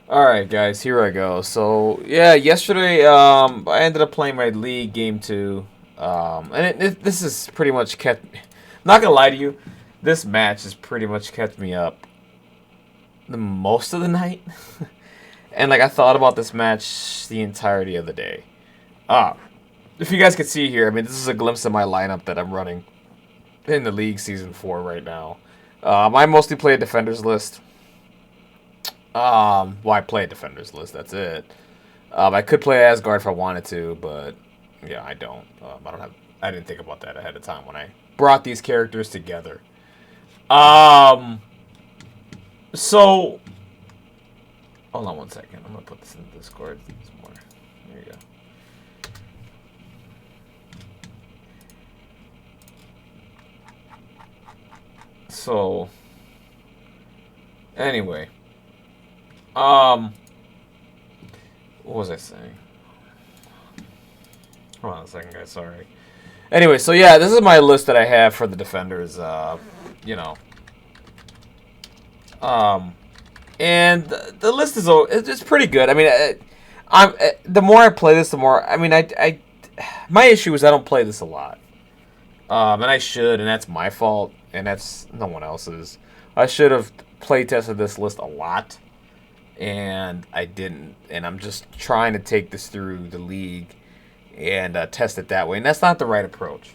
Alright guys, here I go. So yeah, yesterday I ended up playing my league game 2. This is pretty much kept not gonna lie to you, this match has pretty much kept me up the most of the night. And like I thought about this match the entirety of the day. Ah, if you guys could see here, I mean this is a glimpse of my lineup that I'm running in the league season 4 right now. I mostly play a defenders list. Well, I play a defenders list. That's it. I could play Asgard if I wanted to, but yeah, I don't. I don't have. I didn't think about that ahead of time when I brought these characters together. Um. So, hold on one second. I'm gonna put this in Discord. Some more. There you go. So, anyway, um, what was I saying? Hold on a second, guys. Sorry. Anyway, so yeah, this is my list that I have for the defenders. You know, um, and the list is it's pretty good. I mean, the more I play this, the more I mean, my issue is I don't play this a lot. And I should, and that's my fault, and that's no one else's. I should have play tested this list a lot, and I didn't. And I'm just trying to take this through the league and test it that way, and that's not the right approach,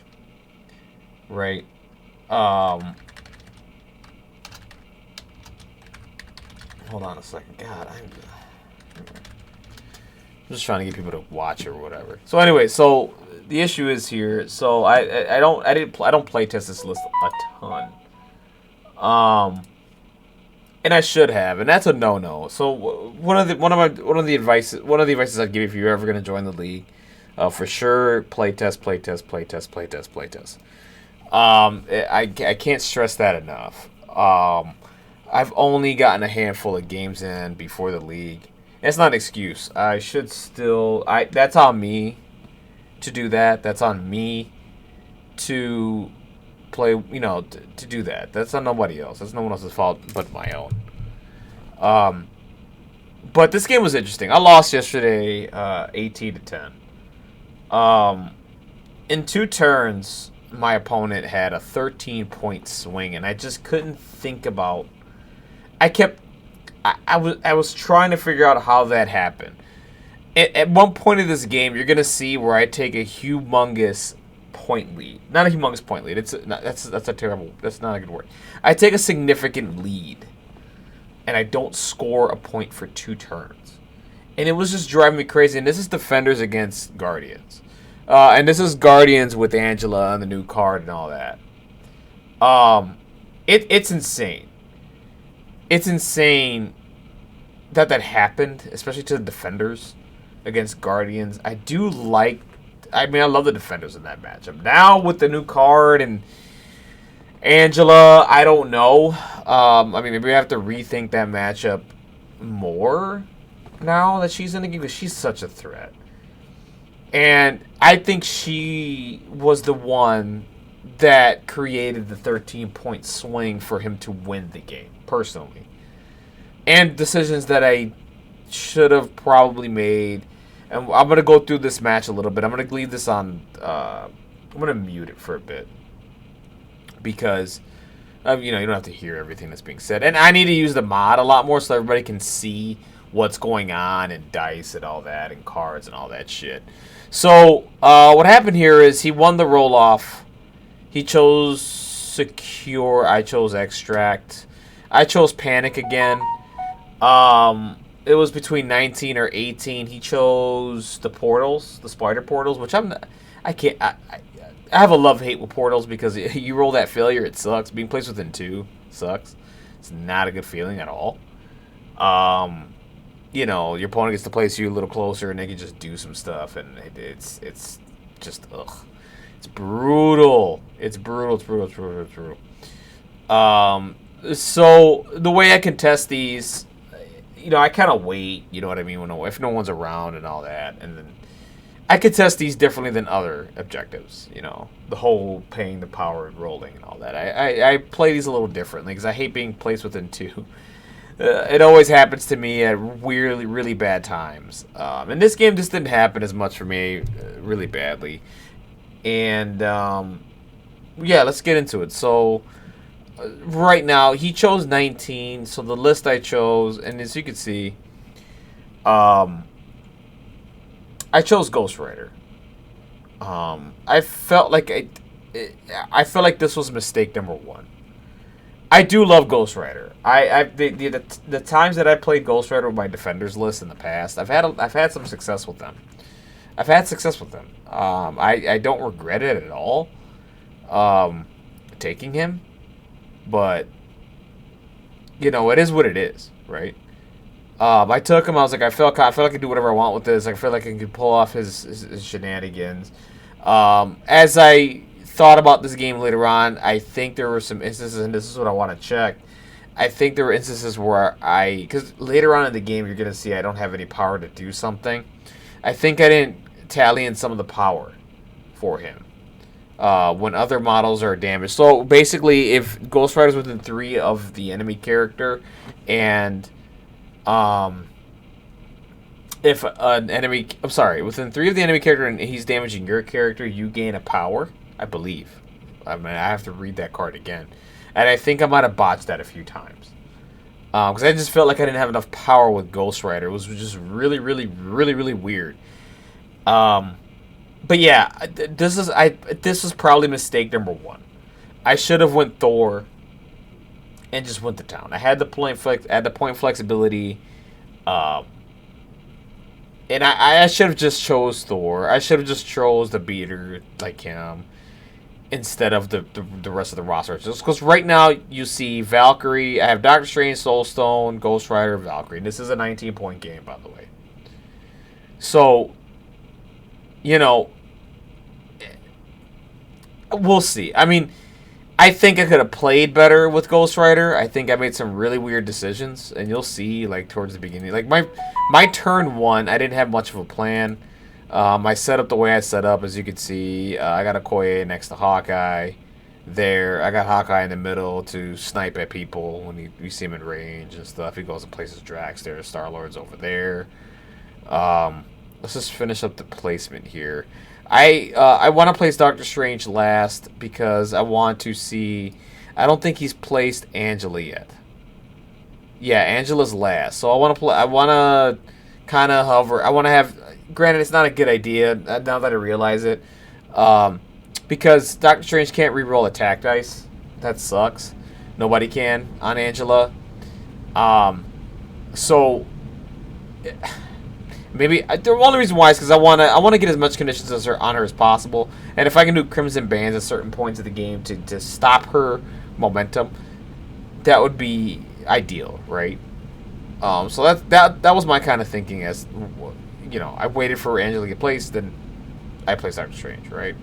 right? Um, Hold on a second. God, I'm just trying to get people to watch or whatever. So anyway, so the issue is here. So I don't play test this list a ton. And I should have, and that's a no-no. So one of the advices I'd give you if you're ever going to join the league, for sure, play test, play test, play test, play test, play test. I can't stress that enough. I've only gotten a handful of games in before the league. It's not an excuse. I should still. That's on me to do that. That's on me to play. To do that. That's on nobody else. That's no one else's fault but my own. Um, but this game was interesting. I lost yesterday, 18-10. Um, in 2 turns, my opponent had a 13-point swing, and I just couldn't think about. I was trying to figure out how that happened. At one point of this game, you're gonna see where I take a humongous point lead. Not a humongous point lead. That's a terrible. That's not a good word. I take a significant lead, and I don't score a point for 2 turns, and it was just driving me crazy. And this is defenders against guardians, and this is guardians with Angela and the new card and all that. It's insane. It's insane that happened, especially to the defenders against Guardians. I do like. I mean, I love the defenders in that matchup. Now with the new card and Angela, I don't know. I mean, maybe we have to rethink that matchup more now that she's in the game because she's such a threat. And I think she was the one that created the 13-point swing for him to win the game, personally. And decisions that I should have probably made. And I'm going to go through this match a little bit. I'm going to leave this on. I'm going to mute it for a bit. Because, you don't have to hear everything that's being said. And I need to use the mod a lot more so everybody can see what's going on and dice and all that and cards and all that shit. So, what happened here is he won the roll-off. He chose Secure. I chose Extract. I chose Panic again. It was between 19 or 18. He chose the portals, the spider portals, which I can't. I have a love-hate with portals because you roll that failure, it sucks. Being placed within 2 sucks. It's not a good feeling at all. Your opponent gets to place you a little closer, and they can just do some stuff, and it's just ugh. It's brutal. It's brutal. It's brutal. It's brutal. It's brutal. So the way I can test these, I kind of wait. You know what I mean? If no one's around and all that, and then I could test these differently than other objectives. The whole paying the power and rolling and all that. I play these a little differently because I hate being placed within 2. It always happens to me at really, really bad times. And this game just didn't happen as much for me, really badly. And yeah, let's get into it. So right now, he chose 19. So the list I chose, and as you can see, I chose Ghost Rider. I felt like I felt like this was mistake number one. I do love Ghost Rider. The times that I played Ghost Rider with my defenders list in the past, I've had some success with them. I've had success with them. I don't regret it at all. Taking him, but you know, it is what it is, right? I took him. I was like, I feel like I can do whatever I want with this. I feel like I can pull off his shenanigans. As I thought about this game later on, I think there were some instances, and this is what I want to check. I think there were instances where because later on in the game, you're going to see I don't have any power to do something. I think I didn't tally in some of the power for him when other models are damaged. So basically, if Ghost Rider's within 3 of the enemy character, and if an enemy, within 3 of the enemy character and he's damaging your character, you gain a power, I believe. I mean, I have to read that card again. And I think I might have botched that a few times. Because I just felt like I didn't have enough power with Ghost Rider. It was just really, really, really, really weird. But yeah, this is probably mistake number one. I should have went Thor and just went to town. I had the point flexibility. And I should have just chose Thor. I should have just chose the beater like him instead of the rest of the roster. Just because right now you see Valkyrie. I have Doctor Strange, Soulstone, Ghost Rider, Valkyrie. And this is a 19-point game, by the way. So, you know, we'll see. I mean, I think I could have played better with Ghost Rider. I think I made some really weird decisions, and you'll see, like, towards the beginning. Like, my turn 1, I didn't have much of a plan. I set up the way I set up, as you can see. I got Okoye next to Hawkeye there. I got Hawkeye in the middle to snipe at people when you see him in range and stuff. He goes and places Drax there. Star-Lord's over there. Let's just finish up the placement here. I want to place Doctor Strange last because I want to see... I don't think he's placed Angela yet. Yeah, Angela's last. So I want to kind of hover. I want to have... Granted, it's not a good idea now that I realize it. Because Doctor Strange can't reroll attack dice. That sucks. Nobody can on Angela. So... Maybe the only reason why is because I want to get as much conditions on her as possible, and if I can do Crimson Bands at certain points of the game to stop her momentum, that would be ideal, right? So that was my kind of thinking. As you know, I waited for Angela to get placed, then I placed Doctor Strange, right?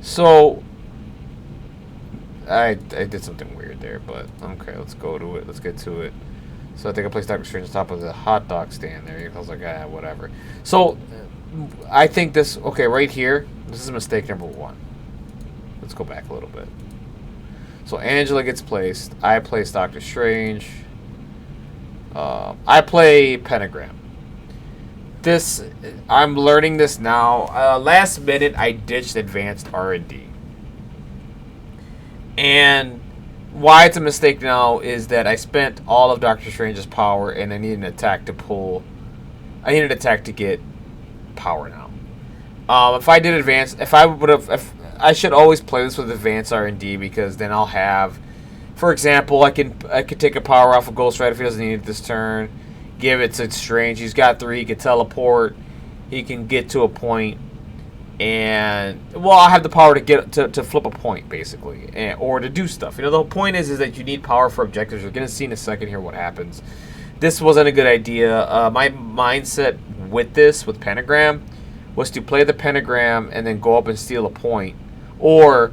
So I did something weird there, but okay, let's go to it. Let's get to it. So I think I placed Doctor Strange on top of the hot dog stand there. I was like, whatever. So I think this, okay, right here, this is mistake number 1. Let's go back a little bit. So Angela gets placed. I place Doctor Strange. I play Pentagram. This, I'm learning this now. Last minute, I ditched advanced R&D. And why it's a mistake now is that I spent all of Doctor Strange's power and I need an attack to pull. I need an attack to get power now. If I did advance, if I should always play this with advanced R&D because then I'll have, for example, I could take a power off of Ghost Rider if he doesn't need it this turn. Give it to Strange. He's got 3. He can teleport. He can get to a point. And, well, I have the power to get to flip a point, basically, or to do stuff. You know, the whole point is that you need power for objectives. You're going to see in a second here what happens. This wasn't a good idea. My mindset with Pentagram, was to play the Pentagram and then go up and steal a point, or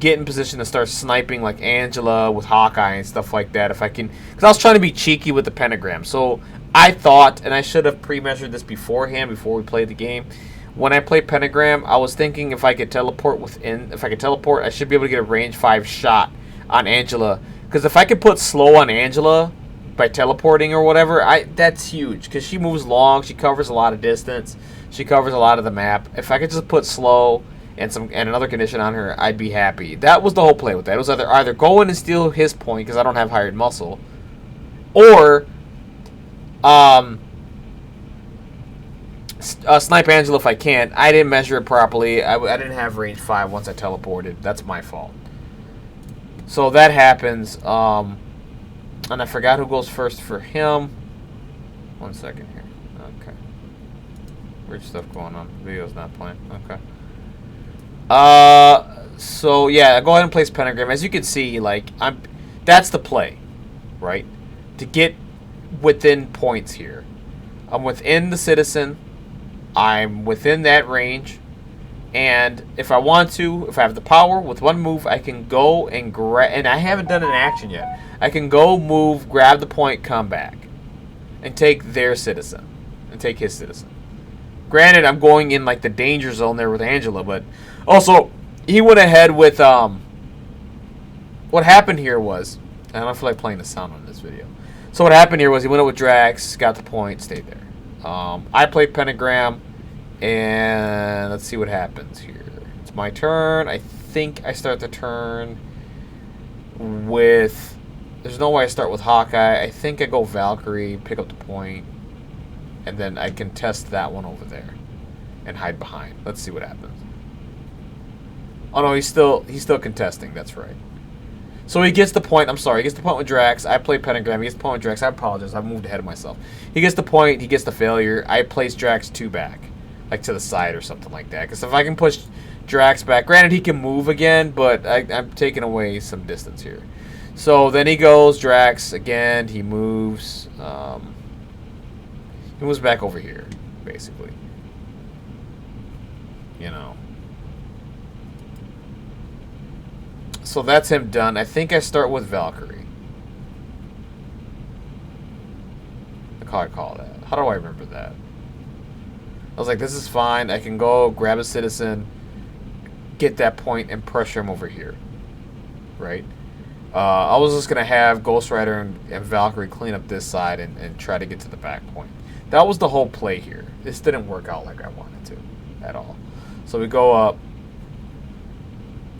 get in position to start sniping like Angela with Hawkeye and stuff like that. If I can, because I was trying to be cheeky with the Pentagram. So I thought, and I should have pre-measured this beforehand before we played the game. When I play Pentagram, I was thinking if I could teleport, I should be able to get a range 5 shot on Angela. Because if I could put slow on Angela, by teleporting or whatever, that's huge because she moves long. She covers a lot of distance. She covers a lot of the map. If I could just put slow and another condition on her, I'd be happy. That was the whole play with that. It was either go in and steal his point because I don't have hired muscle, or snipe Angela if I can't. I didn't measure it properly. I didn't have range 5 once I teleported. That's my fault. So that happens. And I forgot who goes first for him. 1 second here. Okay. Weird stuff going on. Video's not playing. Okay. So yeah, go ahead and place pentagram. As you can see, like that's the play, right? To get within points here. I'm within the citizen. I'm within that range. And if I want to, if I have the power, with one move, I can go and grab. And I haven't done an action yet. I can go, move, grab the point, come back, and take their citizen, and take his citizen. Granted, I'm going in like the danger zone there with Angela, but also he went ahead with what happened here was, I don't feel like playing the sound on this video. So what happened here was he went up with Drax, got the point, stayed there. I played pentagram. And let's see what happens here. It's my turn. I think I start the turn with... There's no way I start with Hawkeye. I think I go Valkyrie, pick up the point, and then I can test that one over there and hide behind. Let's see what happens. Oh no, he's still contesting. That's right. So he gets the point. I'm sorry. He gets the point with Drax. I play pentagram. He gets the point with Drax. I apologize. I moved ahead of myself. He gets the point. He gets the failure. I place Drax 2 back. Like to the side or something like that. Because if I can push Drax back, granted he can move again, but I'm taking away some distance here. So then he goes Drax again. He moves. He moves back over here, basically. You know. So that's him done. I think I start with Valkyrie. How do I call that? How do I remember that? I was like, this is fine. I can go grab a citizen, get that point, and pressure him over here. Right? I was just going to have Ghost Rider and Valkyrie clean up this side and try to get to the back point. That was the whole play here. This didn't work out like I wanted to at all. So we go up,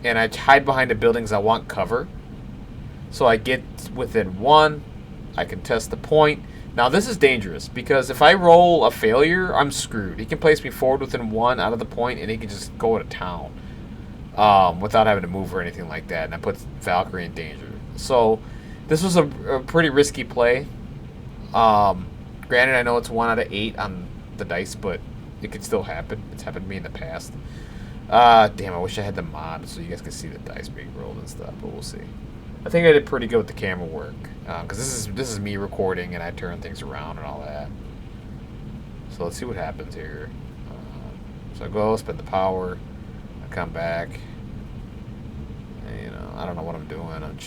and I hide behind the buildings I want cover. So I get within 1. I can test the point. Now, this is dangerous, because if I roll a failure, I'm screwed. He can place me forward within 1 out of the point, and he can just go to town without having to move or anything like that, and that puts Valkyrie in danger. So, this was a pretty risky play. Granted, I know it's 1 out of 8 on the dice, but it could still happen. It's happened to me in the past. Damn, I wish I had the mod so you guys could see the dice being rolled and stuff, but we'll see. I think I did pretty good with the camera work, because this is me recording and I turn things around and all that. So let's see what happens here. So I go, spend the power, I come back. And, you know, I don't know what I'm doing. I'm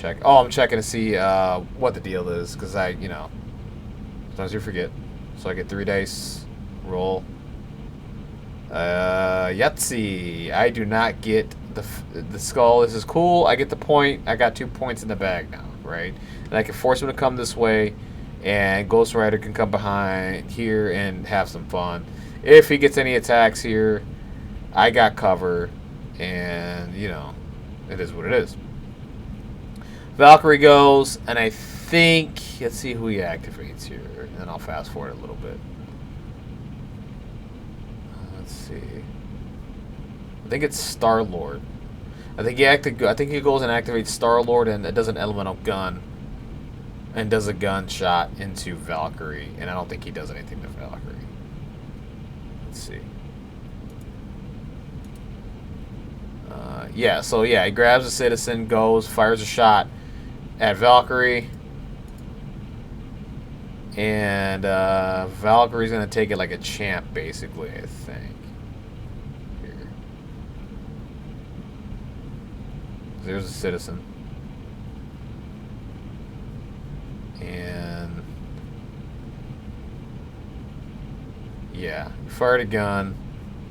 checking to see what the deal is, because sometimes you forget. So I get 3 dice, roll. Yahtzee. I do not get the skull. This is cool. I get the point. I got 2 points in the bag now, right? And I can force him to come this way, and Ghost Rider can come behind here and have some fun. If he gets any attacks here, I got cover, and, you know, it is what it is. Valkyrie goes, and I think, let's see who he activates here, and then I'll fast forward a little bit. Let's see. I think it's Star-Lord. I think he goes and activates Star-Lord, and it does an elemental gun, and does a gun shot into Valkyrie, and I don't think he does anything to Valkyrie. Let's see. Yeah, so yeah, he grabs a citizen, goes, fires a shot at Valkyrie, and Valkyrie's gonna take it like a champ, basically, I think. Here. There's a citizen. And yeah, fired a gun.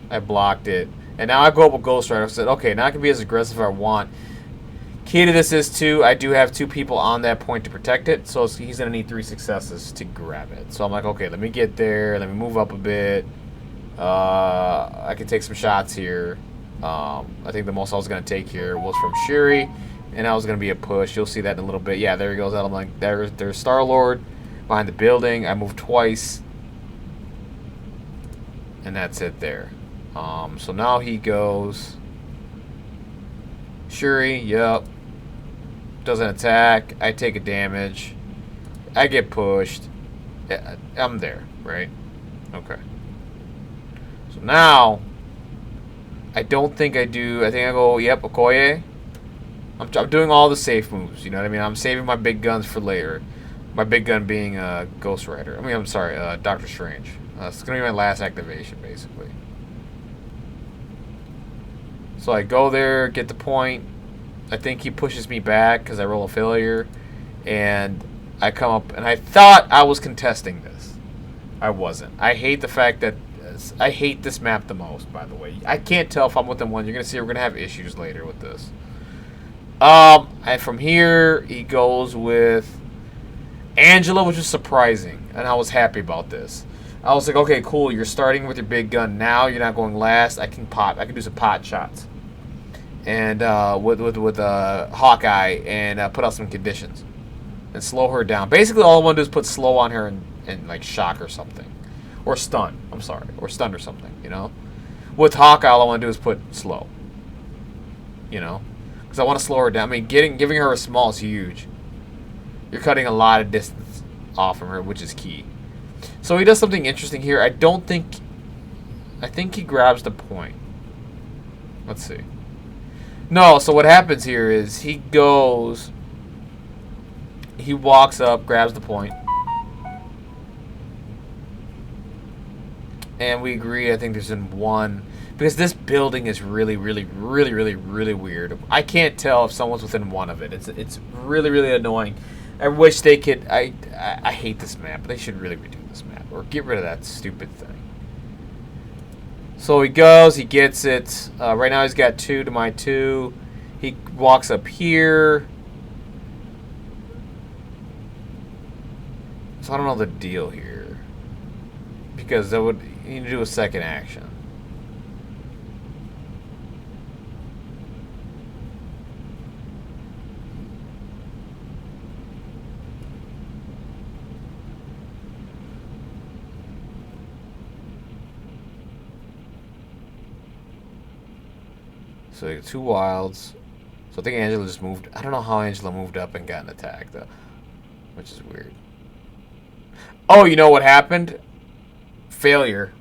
I blocked it. And now I go up with Ghost Rider. I said, okay, now I can be as aggressive as I want. Key to this is, too, I do have 2 people on that point to protect it, so he's going to need 3 successes to grab it. So I'm like, okay, let me get there. Let me move up a bit. I can take some shots here. I think the most I was going to take here was from Shuri, and that was going to be a push. You'll see that in a little bit. Yeah, there he goes. I'm like, there's Star-Lord behind the building. I moved twice, and that's it there. So now he goes... Shuri, yep. Doesn't attack. I take a damage. I get pushed. I'm there, right? Okay. So now, I don't think I do. I think I go, yep, Okoye. I'm doing all the safe moves, you know what I mean? I'm saving my big guns for later. My big gun being Ghost Rider. I mean, I'm sorry, Doctor Strange. It's going to be my last activation, basically. So I go there, get the point. I think he pushes me back because I roll a failure. And I come up, and I thought I was contesting this. I wasn't. I hate the fact that... I hate this map the most, by the way. I can't tell if I'm within one. You're going to see we're going to have issues later with this. And from here, he goes with Angela, which was surprising. And I was happy about this. I was like, okay, cool. You're starting with your big gun now. You're not going last. I can pop. I can do some pot shots. And with Hawkeye and put out some conditions. And slow her down. Basically, all I want to do is put slow on her and like, shock or something. Or stun. I'm sorry. Or stun or something, you know? With Hawkeye, all I want to do is put slow. You know? Because I want to slow her down. I mean, giving her a small is huge. You're cutting a lot of distance off from her, which is key. So he does something interesting here. I think he grabs the point. Let's see. No, so what happens here is he goes... He walks up, grabs the point. And we agree, I think there's in one... Because this building is really, really, really, really, really weird. I can't tell if someone's within one of it. It's really, really annoying. I wish they could... I hate this map. They should really redo this map. Or get rid of that stupid thing. So he goes, he gets it. Right now he's got 2 to my 2. He walks up here. So I don't know the deal here. Because that would... You need to do a second action. So you got 2 wilds. So I think Angela just moved. I don't know how Angela moved up and got an attack, though. Which is weird. Oh, you know what happened? Failure.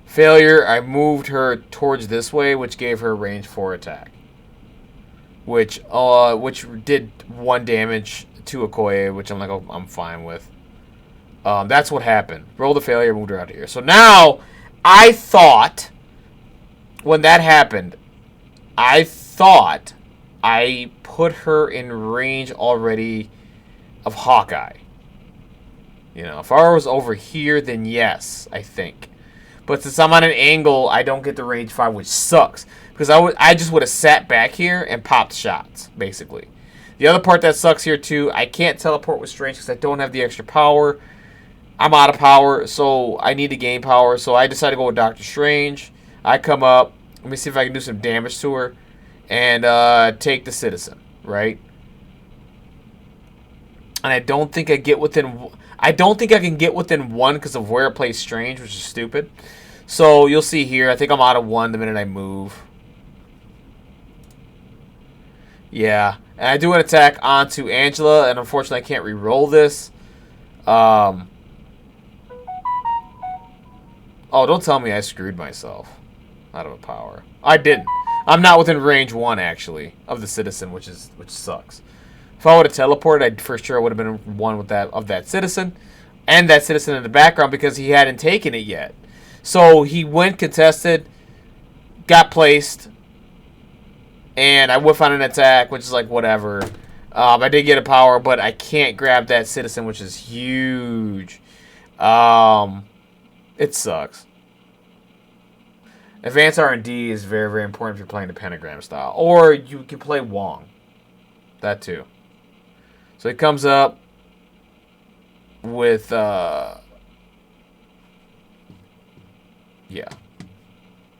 Failure. I moved her towards this way, which gave her range 4 attack. Which did 1 damage to Okoye, which I'm like, oh, I'm fine with. That's what happened. Rolled a failure, moved her out of here. So now, I thought, when that happened, I thought I put her in range already of Hawkeye. You know, if I was over here, then yes, I think. But since I'm on an angle, I don't get the range 5, which sucks. Because I just would have sat back here and popped shots, basically. The other part that sucks here, too, I can't teleport with Strange because I don't have the extra power. I'm out of power, so I need to gain power. So I decided to go with Doctor Strange. I come up. Let me see if I can do some damage to her. And take the Citizen, right? And I don't think I get within... I don't think I can get within 1 because of where I play Strange, which is stupid. So you'll see here, I think I'm out of 1 the minute I move. Yeah. And I do an attack onto Angela, and unfortunately I can't re-roll this. Oh, don't tell me I screwed myself out of a power. I didn't. I'm not within range 1, actually, of the Citizen, which sucks. If I would have teleported, I for sure would have been 1 with that Citizen. And that Citizen in the background because he hadn't taken it yet. So he went contested, got placed, and I whiff on an attack, which is like whatever. I did get a power, but I can't grab that Citizen, which is huge. It sucks. Advanced R&D is very, very important if you're playing the pentagram style. Or you can play Wong. That too. So he comes up with, yeah.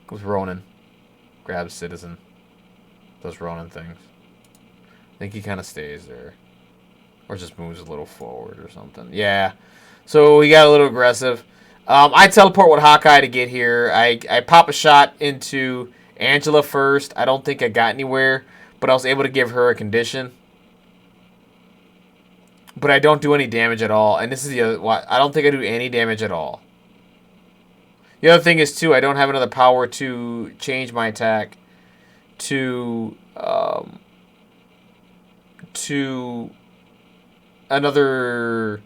Goes Ronin. Grabs Citizen. Does Ronin things. I think he kind of stays there. Or just moves a little forward or something. Yeah. So he got a little aggressive. I teleport with Hawkeye to get here. I pop a shot into Angela first. I don't think I got anywhere. But I was able to give her a condition. But I don't do any damage at all. And this is the other... I don't think I do any damage at all. The other thing is, too, I don't have another power to change my attack to another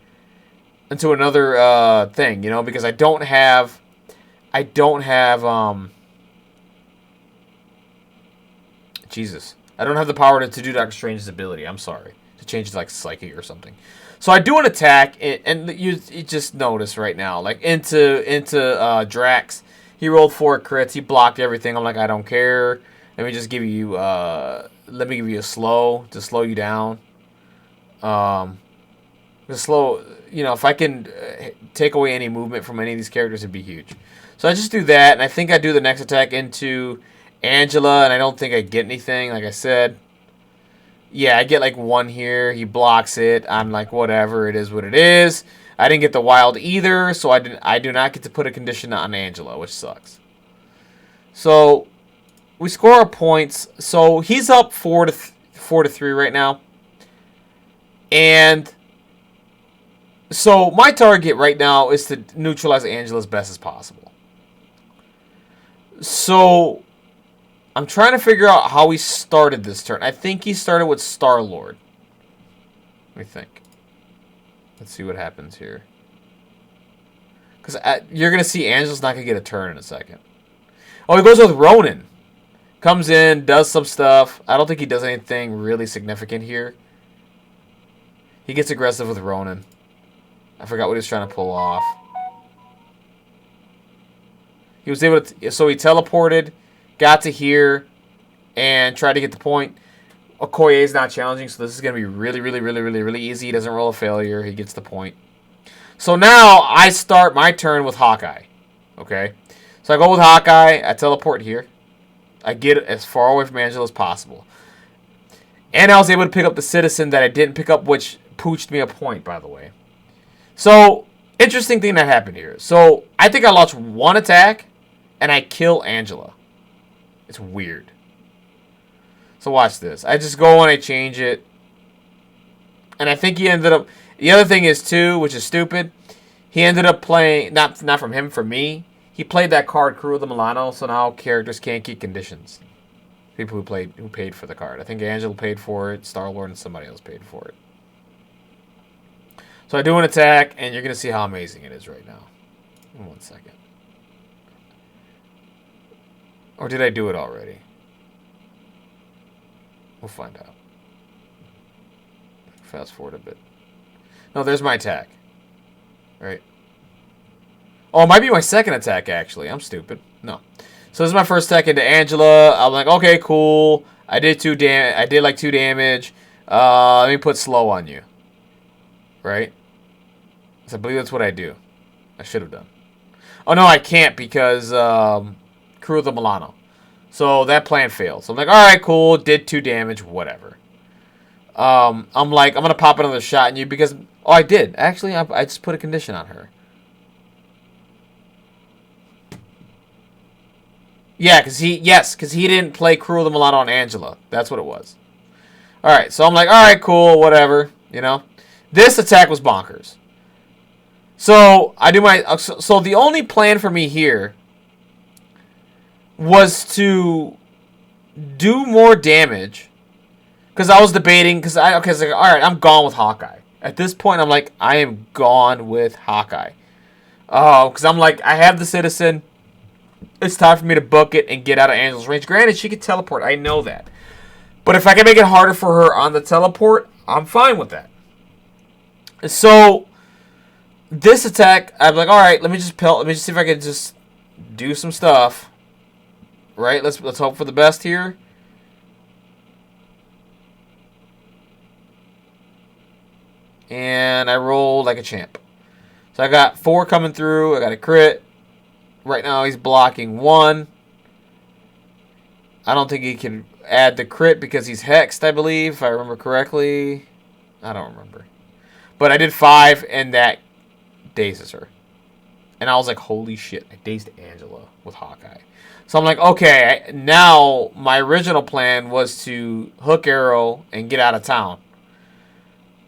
thing, you know, because I don't have Jesus. I don't have the power to do Doctor Strange's ability. I'm sorry. To change it to, like, Psychic or something. So I do an attack, and you just notice right now, like, into Drax. He rolled 4 crits. He blocked everything. I'm like, I don't care. Let me just give you, let me give you a slow to slow you down. The slow, you know, if I can take away any movement from any of these characters, it'd be huge. So I just do that, and I think I do the next attack into Angela, and I don't think I get anything, like I said. Yeah, I get like 1 here. He blocks it. I'm like, whatever. It is what it is. I didn't get the wild either, so I do not get to put a condition on Angela, which sucks. So we score our points. So he's up 4-3 right now. And so my target right now is to neutralize Angela as best as possible. So I'm trying to figure out how he started this turn. I think he started with Star-Lord. Let me think. Let's see what happens here. Because you're going to see Angela's not going to get a turn in a second. Oh, he goes with Ronin. Comes in, does some stuff. I don't think he does anything really significant here. He gets aggressive with Ronin. I forgot what he was trying to pull off. He was able to... So he teleported... Got to here and tried to get the point. Okoye is not challenging, so this is going to be really easy. He doesn't roll a failure. He gets the point. So now I start my turn with Hawkeye. Okay? So I go with Hawkeye. I teleport here. I get as far away from Angela as possible. And I was able to pick up the Citizen that I didn't pick up, which pooched me a point, by the way. So, interesting thing that happened here. So, I think I launched 1 attack, and I kill Angela. It's weird. So watch this. I just go and I change it. And I think he ended up... The other thing is, too, which is stupid, he ended up playing... Not from him, from me. He played that card, Crew of the Milano, so now characters can't keep conditions. People who paid for the card. I think Angela paid for it, Star-Lord, and somebody else paid for it. So I do an attack, and you're going to see how amazing it is right now. In 1 second. Or did I do it already? We'll find out. Fast forward a bit. No, there's my attack. Right? Oh, it might be my second attack, actually. I'm stupid. No. So this is my first attack into Angela. I'm like, okay, cool. I did like 2 damage. Let me put slow on you. Right? So I believe that's what I do. I should have done. Oh, no, I can't because... Crew of the Milano. So that plan failed. So I'm like, alright, cool. Did 2 damage. Whatever. I'm like, I'm going to pop another shot in you because... Oh, I did. Actually, I just put a condition on her. Yeah, because he didn't play Crew of the Milano on Angela. That's what it was. Alright, so I'm like, alright, cool. Whatever. You know? This attack was bonkers. So, I do my... So the only plan for me here... was to do more damage. Because I was debating. Because I was like, alright, I'm gone with Hawkeye. At this point, I'm like, I am gone with Hawkeye. Because I'm like, I have the Citizen. It's time for me to book it and get out of Angela's range. Granted, she could teleport. I know that. But if I can make it harder for her on the teleport, I'm fine with that. So, this attack, I'm like, alright, let me just see if I can just do some stuff. Right? Let's hope for the best here. And I rolled like a champ. So I got 4 coming through. I got a crit. Right now he's blocking 1. I don't think he can add the crit because he's hexed, I believe, if I remember correctly. I don't remember. But I did 5, and that dazes her. And I was like, holy shit, I dazed Angela with Hawkeye. So I'm like, okay, now my original plan was to hook arrow and get out of town.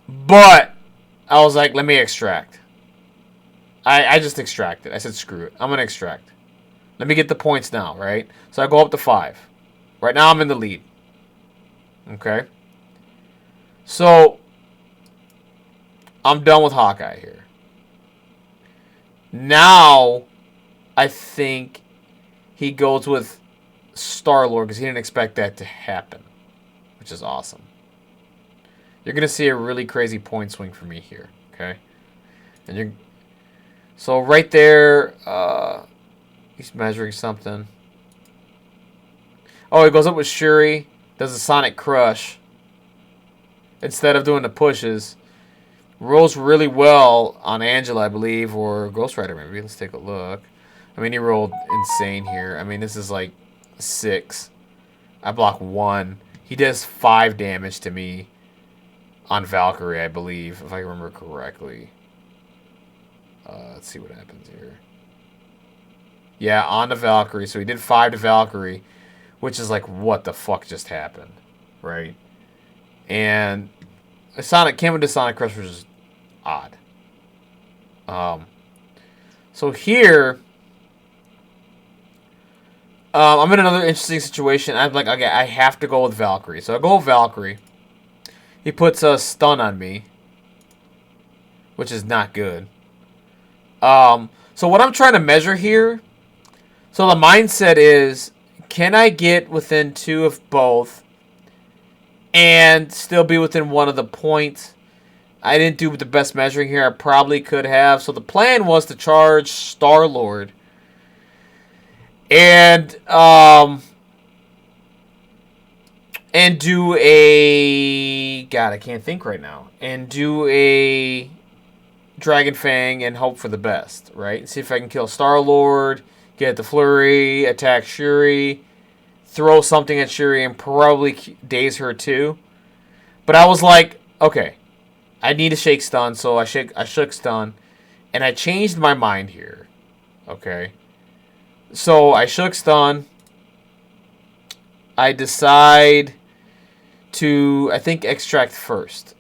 But I was like, let me extract. I just extracted. I said, screw it. I'm going to extract. Let me get the points now, right? So I go up to 5. Right now I'm in the lead. Okay? So I'm done with Hawkeye here. Now I think he goes with Star-Lord because he didn't expect that to happen, which is awesome. You're going to see a really crazy point swing for me here, okay? And you're so right there, he's measuring something. Oh, he goes up with Shuri, does a Sonic Crush instead of doing the pushes. Rolls really well on Angela, I believe, or Ghost Rider maybe. Let's take a look. I mean, he rolled insane here. I mean, this is like 6. I block 1. He does 5 damage to me on Valkyrie, I believe, if I remember correctly. Let's see what happens here. Yeah, on the Valkyrie. So he did 5 to Valkyrie, which is like, what the fuck just happened, right? And Sonic came into Sonic Crush, which is odd. So here, I'm in another interesting situation. I'm like, okay, I have to go with Valkyrie. So I go with Valkyrie. He puts a stun on me, which is not good. So what I'm trying to measure here, so the mindset is, can I get within 2 of both and still be within 1 of the points? I didn't do the best measuring here. I probably could have. So the plan was to charge Star-Lord and do a... God, I can't think right now. And do a Dragon Fang and hope for the best, right? See if I can kill Star-Lord, get the flurry, attack Shuri, throw something at Shuri, and probably daze her too. But I was like, okay, I need to shake stun, so I shook stun, and I changed my mind here. Okay, so I shook stun. I decide to, I think, extract first.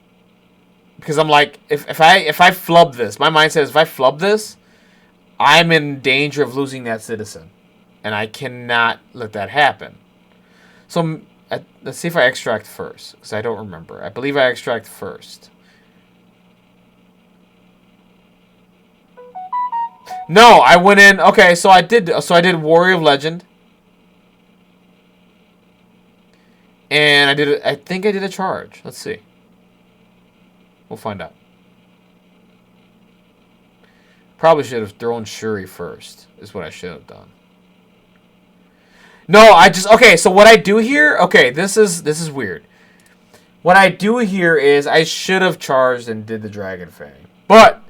Because I'm like, if I flub this, my mindset is if I flub this, I'm in danger of losing that citizen. And I cannot let that happen. So let's see if I extract first. Because I don't remember. I believe I extract first. No, I went in. Okay, so I did Warrior of Legend. And I think I did a charge. Let's see. We'll find out. Probably should have thrown Shuri first, is what I should have done. No, okay, so what I do here, okay, this is weird. What I do here is I should have charged and did the Dragon Fang. But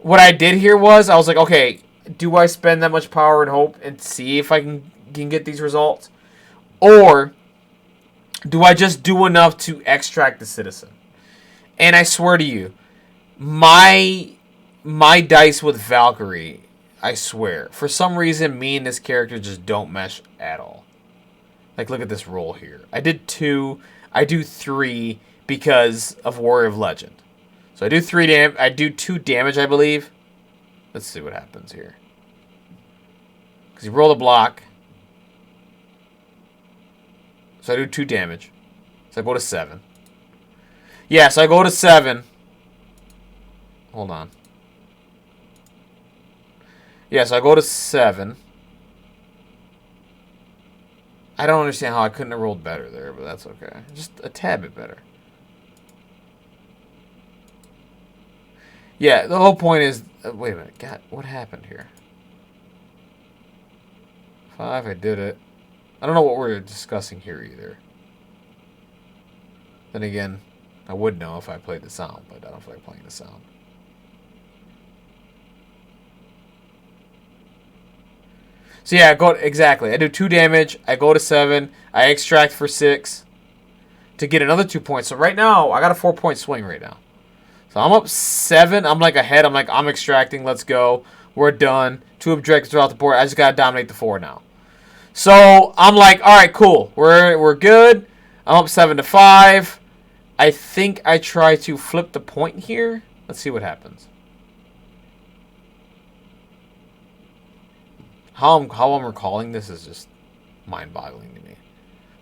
what I did here was I was like, okay, do I spend that much power and hope and see if I can get these results? Or do I just do enough to extract the citizen? And I swear to you, my dice with Valkyrie, I swear, for some reason, me and this character just don't mesh at all. Like, look at this roll here. I did 2. I do 3 because of Warrior of Legend. So I do 2 damage, I believe. Let's see what happens here. Because you roll a block. So I do 2 damage. So I go to 7. Yeah, so I go to 7. Hold on. Yeah, so I go to 7. I don't understand how I couldn't have rolled better there, but that's okay. Just a tad bit better. Yeah, the whole point is... wait a minute. God, what happened here? 5, I did it. I don't know what we're discussing here either. Then again... I would know if I played the sound, but I don't feel like playing the sound. So yeah, exactly. I do 2 damage. I go to 7. I extract for 6 to get another 2 points. So right now, I got a 4-point swing right now. So I'm up 7. I'm like ahead. I'm extracting. Let's go. We're done. 2 objectives throughout the board. I just gotta dominate the 4 now. So I'm like, all right, cool. We're good. I'm up 7-5. I think I try to flip the point here. Let's see what happens. How I'm recalling this is just mind-boggling to me.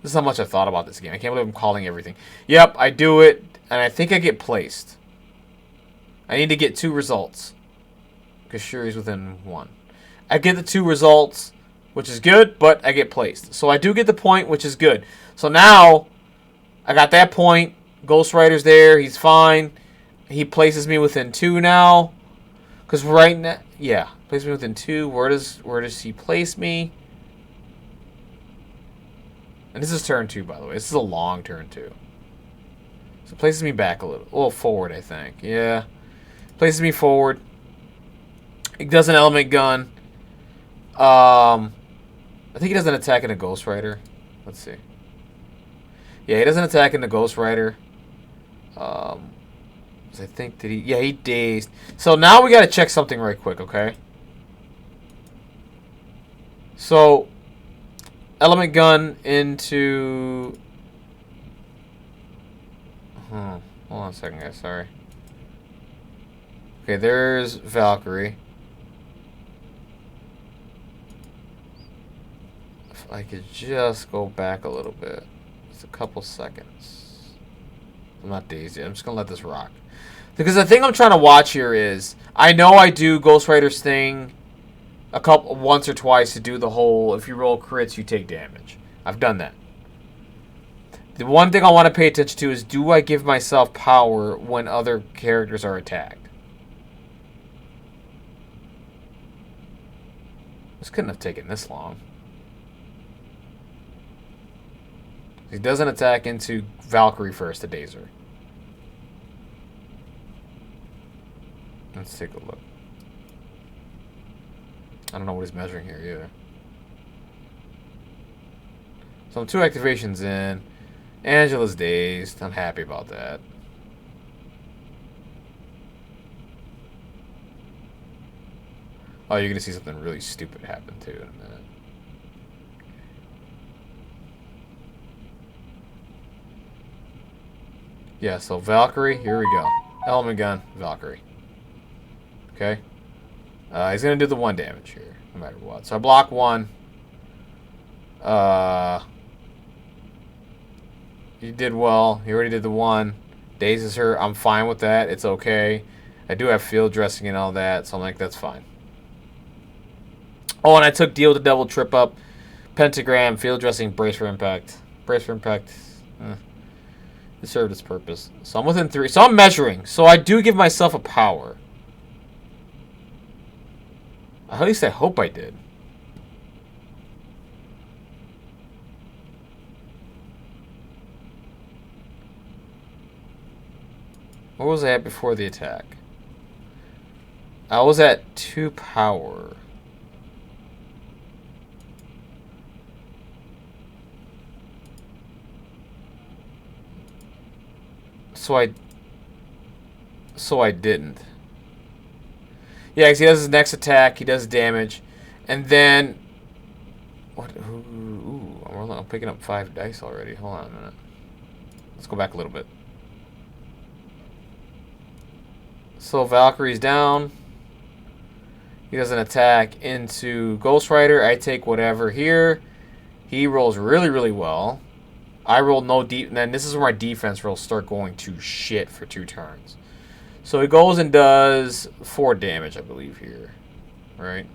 This is how much I've thought about this game. I can't believe I'm calling everything. Yep, I do it, and I think I get placed. I need to get 2 results. Because Shuri's within 1. I get the 2 results, which is good, but I get placed. So I do get the point, which is good. So now, I got that point. Ghost Rider's there. He's fine. He places me within 2 now. Because right now, yeah, places me within 2. Where does he place me? And this is turn 2, by the way. This is a long turn 2. So it places me back a little forward, I think. Yeah, places me forward. He does an element gun. I think he does an attack in a Ghost Rider. Let's see. Yeah, he does an attack in the Ghost Rider. I think that he dazed. So now we gotta check something right quick, okay? So element gun into hold on a second, guys, sorry. Okay, there's Valkyrie. If I could just go back a little bit. Just a couple seconds. I'm not dazed yet. I'm just gonna let this rock. Because the thing I'm trying to watch here is, I know I do Ghost Rider's thing once or twice to do the whole, if you roll crits, you take damage. I've done that. The one thing I want to pay attention to is, do I give myself power when other characters are attacked? This couldn't have taken this long. He doesn't attack into Valkyrie first to daze her. Let's take a look. I don't know what he's measuring here either. So I'm 2 activations in. Angela's dazed. I'm happy about that. Oh, you're going to see something really stupid happen too in a minute. Yeah, so Valkyrie, here we go. Element gun, Valkyrie. Okay. He's going to do the 1 damage here, no matter what. So I block 1. He did well. He already did the 1. Dazes her. I'm fine with that. It's okay. I do have field dressing and all that, so I'm like, that's fine. Oh, and I took deal with the double trip up. Pentagram, field dressing, brace for impact. Brace for impact. It served its purpose. So I'm within 3. So I'm measuring. So I do give myself a power. At least I hope I did. What was I at before the attack? I was at 2 power. So I didn't. Yeah, because he does his next attack, he does damage, and then what? Ooh, I'm picking up 5 dice already. Hold on a minute. Let's go back a little bit. So Valkyrie's down. He does an attack into Ghost Rider. I take whatever here. He rolls really, really well. I roll no deep, and then this is where my defense rolls start going to shit for 2 turns. So he goes and does 4 damage, I believe, here. Right?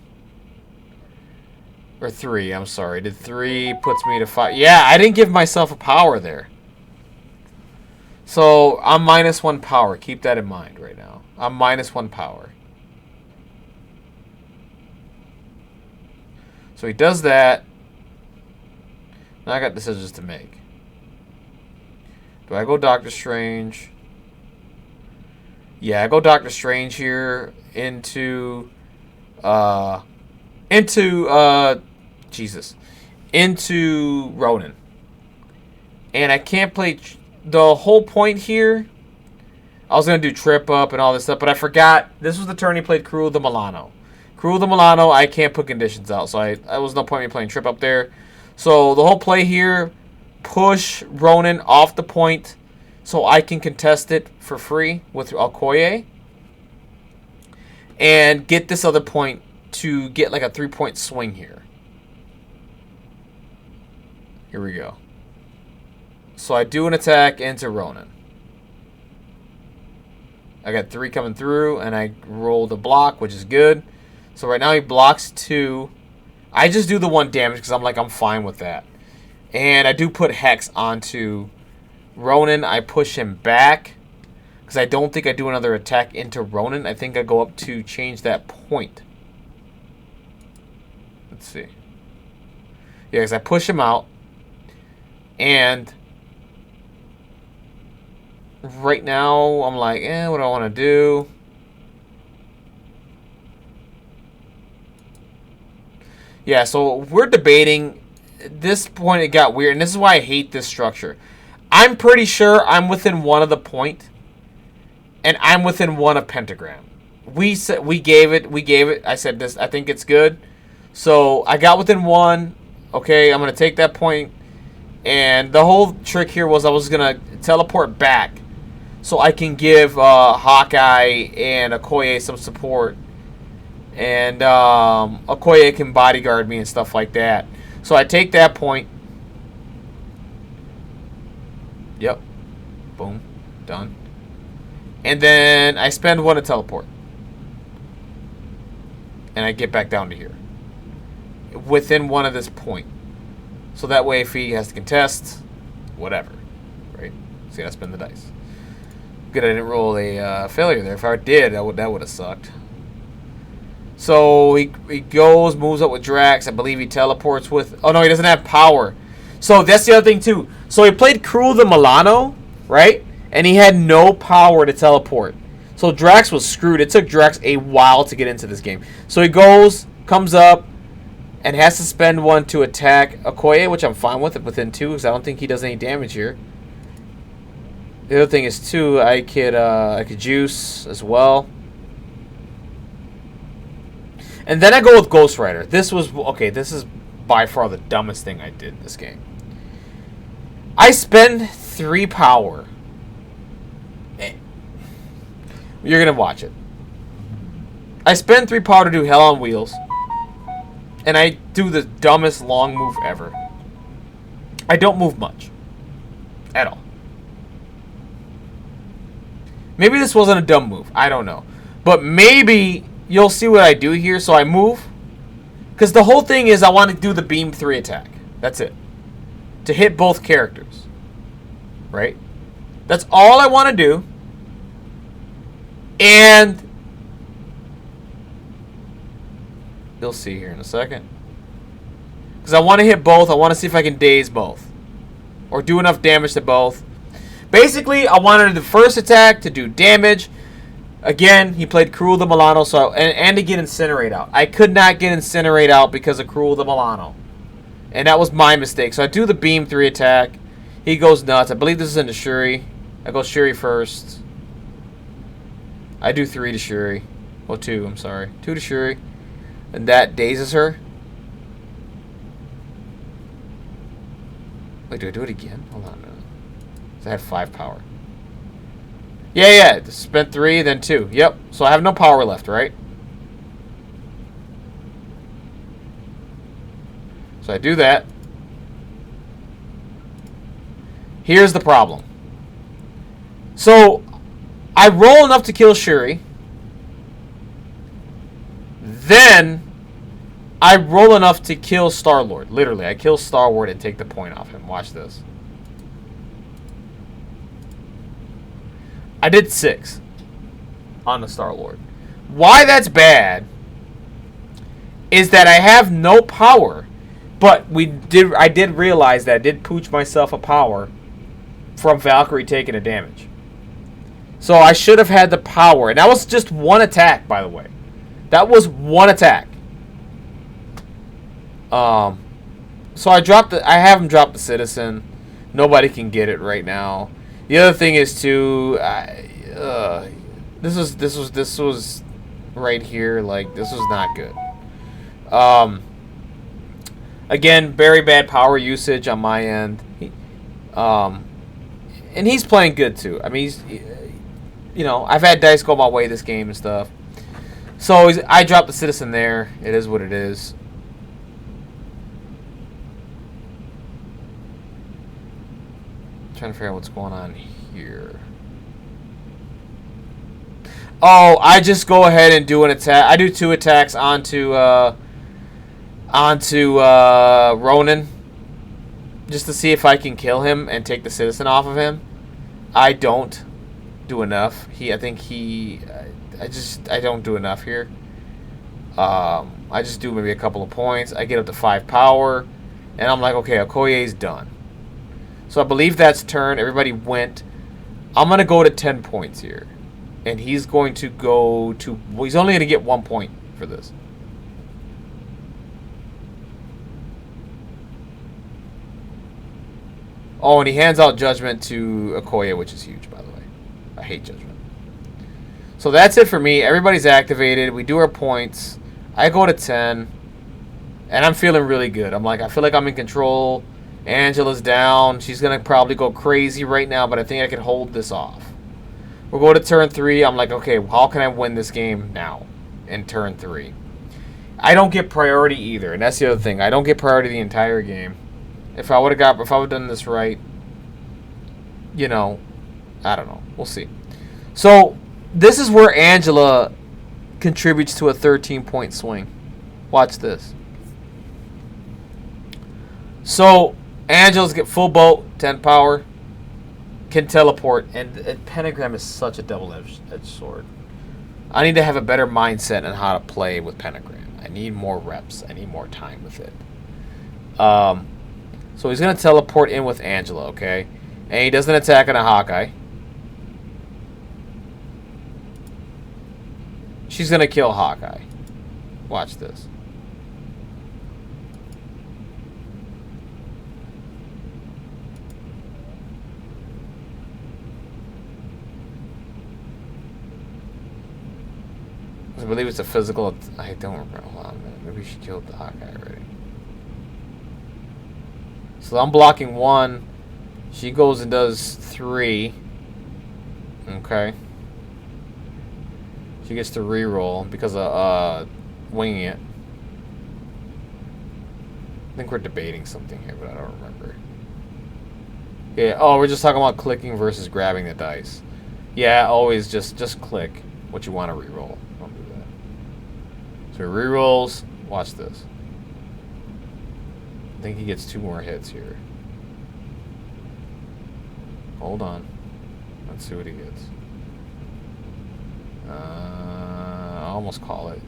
Or 3, I'm sorry. Did 3 puts me to 5. Yeah, I didn't give myself a power there. So I'm -1 power. Keep that in mind right now. I'm -1 power. So he does that. Now I got decisions to make. Do I go Doctor Strange? Yeah, I go Doctor Strange here uh, Jesus, into Ronan. And I can't play, the whole point here, I was going to do Trip Up and all this stuff, but I forgot, this was the turn he played Cruel de Milano. Cruel de Milano, I can't put conditions out, so I was no point in me playing Trip Up there. So the whole play here, push Ronan off the point so I can contest it for free with Okoye. And get this other point to get like a 3-point swing here. Here we go. So I do an attack into Ronan. I got 3 coming through, and I rolled a block, which is good. So right now he blocks 2. I just do the 1 damage because I'm fine with that. And I do put Hex onto Ronan. I push him back because I don't think I do another attack into Ronan. I think I go up to change that point. Let's see. Yeah, because I push him out. And right now, I'm like, what do I want to do? Yeah, so we're debating. At this point, it got weird, and this is why I hate this structure. I'm pretty sure I'm within 1 of the point, and I'm within 1 of pentagram. We gave it. I said this. I think it's good. So I got within 1. Okay, I'm gonna take that point, and the whole trick here was I was gonna teleport back, so I can give Hawkeye and Okoye some support, and Okoye can bodyguard me and stuff like that. So I take that point. Yep. Boom. Done. And then I spend 1 to teleport. And I get back down to here. Within 1 of this point. So that way if he has to contest, whatever. Right? See, I spend the dice. Good, I didn't roll a failure there. If I did, that would have sucked. So he goes, moves up with Drax. I believe he teleports with... Oh, no, he doesn't have power. So that's the other thing, too. So he played Cruel de Milano, right? And he had no power to teleport. So Drax was screwed. It took Drax a while to get into this game. So he goes, comes up, and has to spend 1 to attack Okoye, which I'm fine with, within 2, because I don't think he does any damage here. The other thing is, too, I could juice as well. And then I go with Ghost Rider. This is by far the dumbest thing I did in this game. I spend 3 power. You're going to watch it. I spend 3 power to do Hell on Wheels. And I do the dumbest long move ever. I don't move much. At all. Maybe this wasn't a dumb move. I don't know. But maybe... You'll see what I do here. So I move. Because the whole thing is I want to do the beam 3 attack. That's it. To hit both characters. Right? That's all I want to do. And you'll see here in a second. Because I want to hit both. I want to see if I can daze both. Or do enough damage to both. Basically, I wanted the first attack to do damage. Again, he played Cruel de Milano, so and to get Incinerate out. I could not get Incinerate out because of Cruel de Milano. And that was my mistake. So I do the Beam 3 attack. He goes nuts. I believe this is into Shuri. I go Shuri first. I do 3 to Shuri. Well, 2, I'm sorry. 2 to Shuri. And that dazes her. Wait, do I do it again? Hold on a minute. So I have 5 power. Yeah. Spent 3, then 2. Yep. So I have no power left, right? So I do that. Here's the problem. So I roll enough to kill Shuri. Then I roll enough to kill Star-Lord. Literally, I kill Star-Lord and take the point off him. Watch this. I did 6 on the Star-Lord. Why that's bad is that I have no power, but I did realize that I did pooch myself a power from Valkyrie taking a damage. So I should have had the power. And that was just one attack, by the way. That was one attack. So I have him drop the citizen. Nobody can get it right now. The other thing is too, this was right here. Like, this was not good. Again, very bad power usage on my end. And he's playing good too. I mean, you know, I've had dice go my way this game and stuff. So I dropped the citizen there. It is what it is. Trying to figure out what's going on here. Oh, I just go ahead and do an attack. I do 2 attacks onto Ronan, just to see if I can kill him and take the citizen off of him. I don't do enough. I don't do enough here. I just do maybe a couple of points. I get up to 5 power, and I'm like, okay, Okoye's done. So I believe that's turn. Everybody went. I'm going to go to 10 points here. And he's going to go to... Well, he's only going to get 1 point for this. Oh, and he hands out Judgment to Okoye, which is huge, by the way. I hate Judgment. So that's it for me. Everybody's activated. We do our points. I go to 10. And I'm feeling really good. I feel like I'm in control. Angela's down. She's going to probably go crazy right now, but I think I can hold this off. We'll go to turn 3. I'm like, okay, how can I win this game now in turn 3? I don't get priority either, and that's the other thing. I don't get priority the entire game. If I would have done this right, you know, I don't know. We'll see. So this is where Angela contributes to a 13-point swing. Watch this. So Angela's get full boat, 10 power, can teleport, and Pentagram is such a double-edged sword. I need to have a better mindset on how to play with Pentagram. I need more reps. I need more time with it. So he's going to teleport in with Angela, okay? And he doesn't attack on a Hawkeye. She's going to kill Hawkeye. Watch this. I believe it's a physical... I don't remember. Hold on a minute. Maybe she killed the Hawkeye already. So I'm blocking 1. She goes and does 3. Okay. She gets to reroll because of winging it. I think we're debating something here, but I don't remember. Yeah. Oh, we're just talking about clicking versus grabbing the dice. Yeah, always just click what you want to reroll. Don't do that. So he rerolls. Watch this. I think he gets 2 more hits here. Hold on. Let's see what he gets. I almost call it.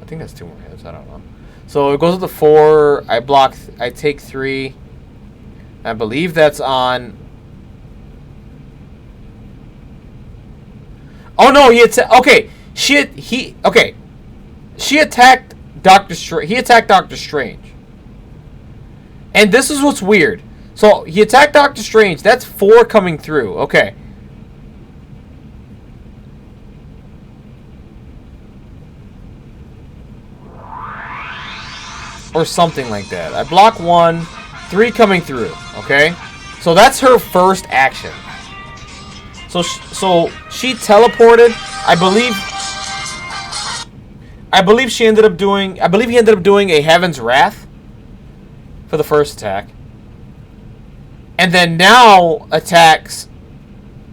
I think that's 2 more hits. I don't know. So it goes up to 4. I block. I take 3. I believe that's on. Oh no! Okay. Okay. She attacked Doctor Strange. He attacked Doctor Strange. And this is what's weird. So he attacked Doctor Strange. That's 4 coming through. Okay. Or something like that. I block 1, 3 coming through. Okay. So that's her first action. So she teleported. I believe she ended up doing. I believe he ended up doing a Heaven's Wrath for the first attack. And then now attacks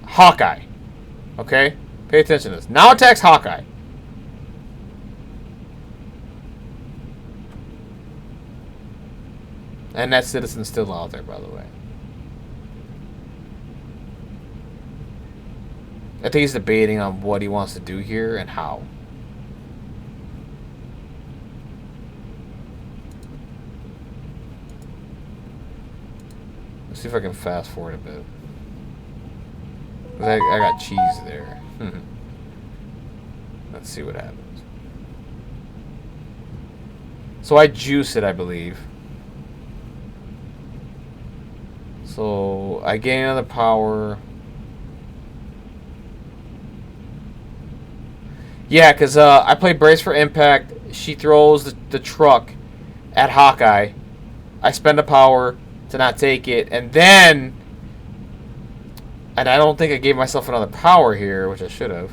Hawkeye. Okay? Pay attention to this. Now attacks Hawkeye. And that citizen's still out there, by the way. I think he's debating on what he wants to do here and how. Let's see if I can fast forward a bit. I got cheese there. Let's see what happens. So I juice it, I believe. So I gain another power. Yeah, because I play Brace for Impact. She throws the truck at Hawkeye. I spend a power to not take it. And then... And I don't think I gave myself another power here, which I should have.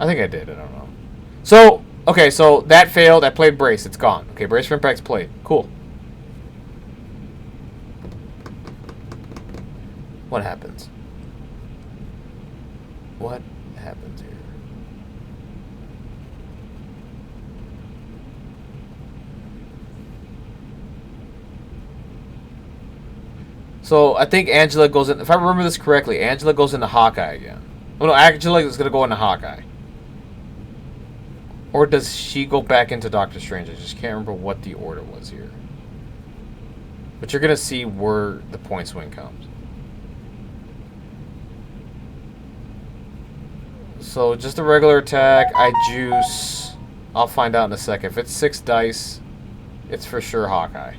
I think I did. I don't know. So, okay, so that failed. I played Brace. It's gone. Okay, Brace for Impact's played. Cool. What happens? What happens here? So I think Angela goes in. If I remember this correctly, Angela goes into Hawkeye again. Oh no, Angela is gonna go into Hawkeye. Or does she go back into Doctor Strange? I just can't remember what the order was here. But you're gonna see where the point swing comes. So just a regular attack. I juice. I'll find out in a second. If it's 6 dice, it's for sure Hawkeye.